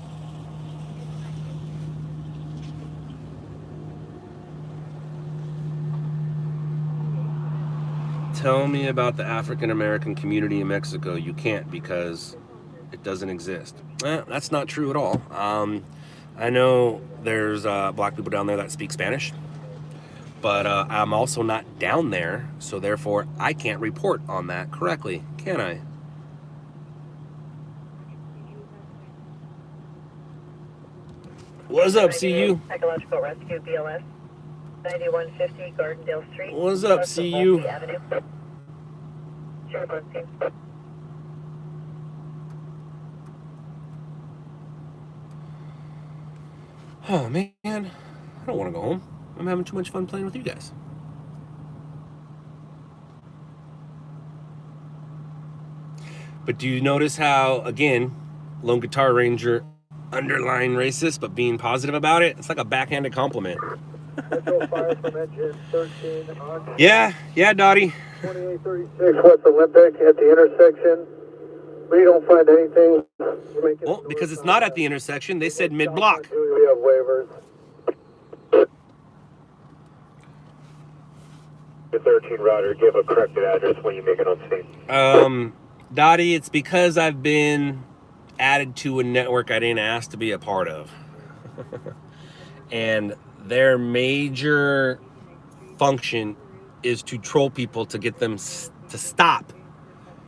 Tell me about the African American community in Mexico. You can't because it doesn't exist. That's not true at all. I know there's black people down there that speak Spanish, but I'm also not down there, so therefore I can't report on that correctly, can I? What's up, CU? Ecological Rescue BLS, 9150 Gardendale Street. What's up, CU? Oh man, I don't want to go home. I'm having too much fun playing with you guys. But do you notice how, again, Lone Guitar Ranger underline racist, but being positive about it? It's like a backhanded compliment. Yeah, Dottie. 2836 West Olympic at the intersection. We don't find anything. Well, because it's not at the intersection. They said mid-block. We have waivers. The 13 router, give a corrected address when you make it on scene. Dottie, it's because I've been added to a network I didn't ask to be a part of. And their major function is to troll people to get them to stop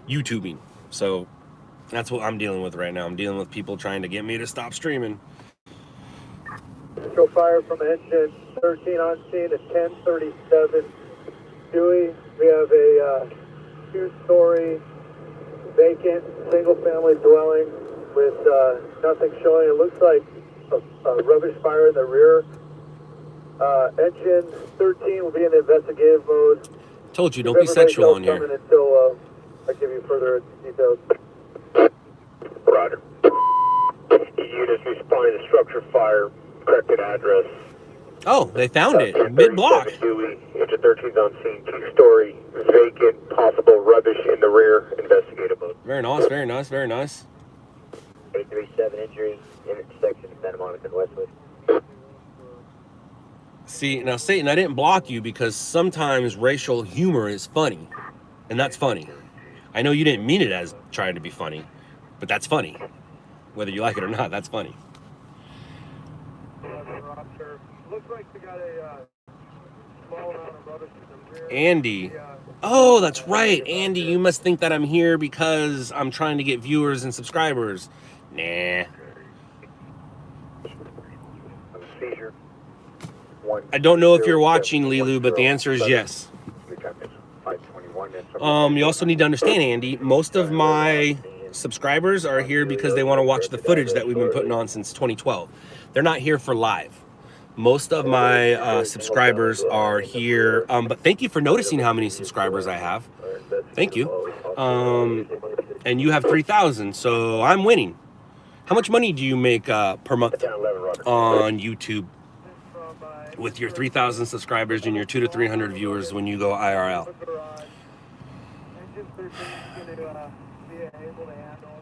YouTubing. So that's what I'm dealing with right now. I'm dealing with people trying to get me to stop streaming. Control fire from engine 13 on scene at 1037 Dewey. We have a two-story vacant single-family dwelling with nothing showing. It looks like a rubbish fire in the rear. Engine 13 will be in investigative mode. Told you, don't be sexual on here. Until I give you further details. Roger. Units responding to structure fire, corrected address. Oh, they found it. Mid-block. Dewey, engine 13's on scene, two-story, vacant, possible rubbish in the rear, investigative mode. Very nice, very nice, very nice. 837 injury, intersection of Santa Monica and Westwood. See, now Satan, I didn't block you because sometimes racial humor is funny. And that's funny. I know you didn't mean it as trying to be funny, but that's funny. Whether you like it or not, that's funny. Looks like we got a small amount of rubbish in the rear. Andy. Oh, that's right. Andy, you must think that I'm here because I'm trying to get viewers and subscribers. Nah. Seizure. I don't know if you're watching, Lilu, but the answer is yes. You also need to understand, Andy, most of my subscribers are here because they want to watch the footage that we've been putting on since 2012. They're not here for live. Most of my subscribers are here, but thank you for noticing how many subscribers I have. Thank you. And you have 3,000, so I'm winning. How much money do you make per month on YouTube with your 3,000 subscribers and your 200 to 300 viewers when you go IRL?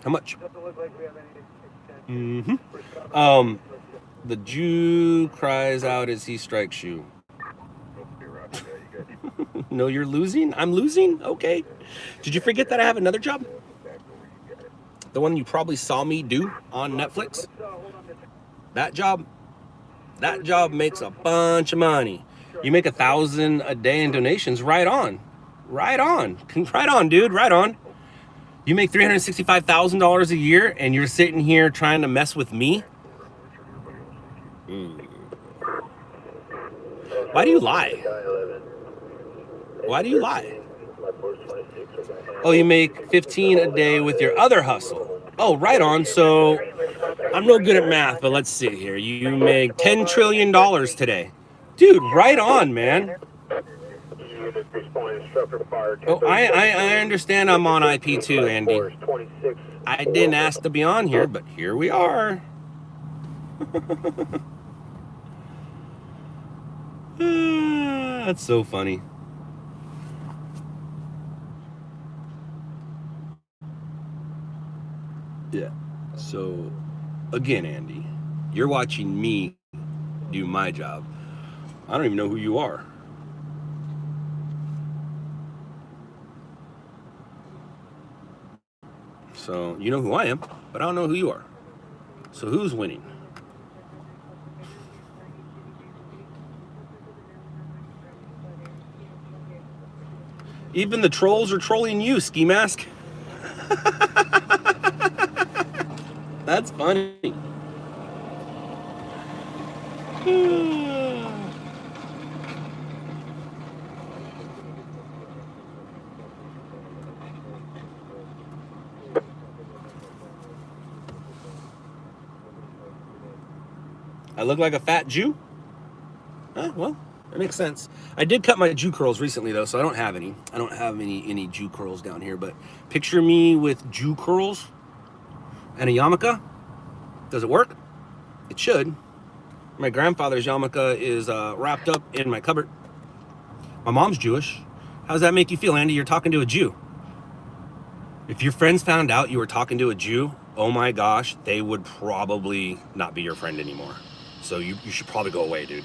How much? The Jew cries out as he strikes you. No, you're losing? I'm losing? Okay. Did you forget that I have another job? The one you probably saw me do on Netflix? That job makes a bunch of money. You make $1,000 a day in donations. Right on. Right on. Right on, dude. Right on. You make $365,000 a year and you're sitting here trying to mess with me? Why do you lie? Why do you lie? Oh, you make 15 a day with your other hustle. Oh, right on. So I'm no good at math, but let's see here. You make $10 trillion today. Dude, right on, man. Oh, I understand I'm on IP too, Andy. I didn't ask to be on here, but here we are. That's so funny. Yeah. So, again, Andy, you're watching me do my job. I don't even know who you are. So, you know who I am, but I don't know who you are. So, who's winning? Even the trolls are trolling you, Ski Mask. That's funny. I look like a fat Jew? Well, that makes sense. I did cut my Jew curls recently, though, so I don't have any. I don't have any Jew curls down here, but picture me with Jew curls and a yarmulke. Does it work? It should. My grandfather's yarmulke is wrapped up in my cupboard. My mom's Jewish. How does that make you feel, Andy? You're talking to a Jew. If your friends found out you were talking to a Jew, oh my gosh, they would probably not be your friend anymore. So you should probably go away, dude.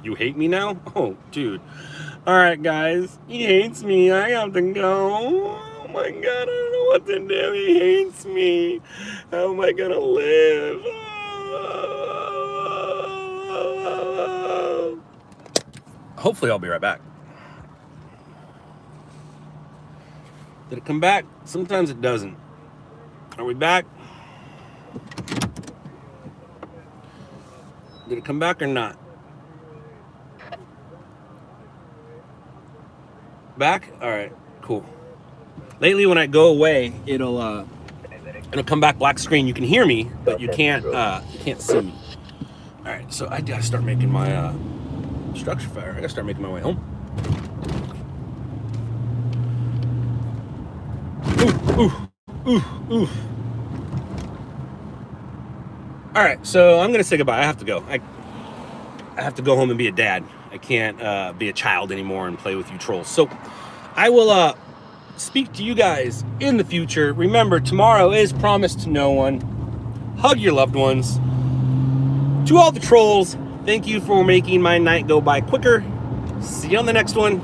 You hate me now? Oh, dude. All right, guys. He hates me. I have to go. Oh my God, I don't know what to do. He hates me. How am I gonna live? Hopefully I'll be right back. Did it come back? Sometimes it doesn't. Are we back? Did it come back or not? Back? All right, cool. Lately when I go away, it'll come back black screen. You can hear me, but you can't see me. All right, so I gotta start making my structure fire. I gotta start making my way home. Ooh. All right, so I'm gonna say goodbye. I have to go. I have to go home and be a dad. I can't be a child anymore and play with you trolls. So I will speak to you guys in the future. Remember, tomorrow is promised to no one. Hug your loved ones. To all the trolls, thank you for making my night go by quicker. See you on the next one.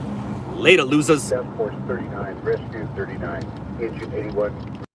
Later, losers. Task Force 39, Rescue 39, Engine 81.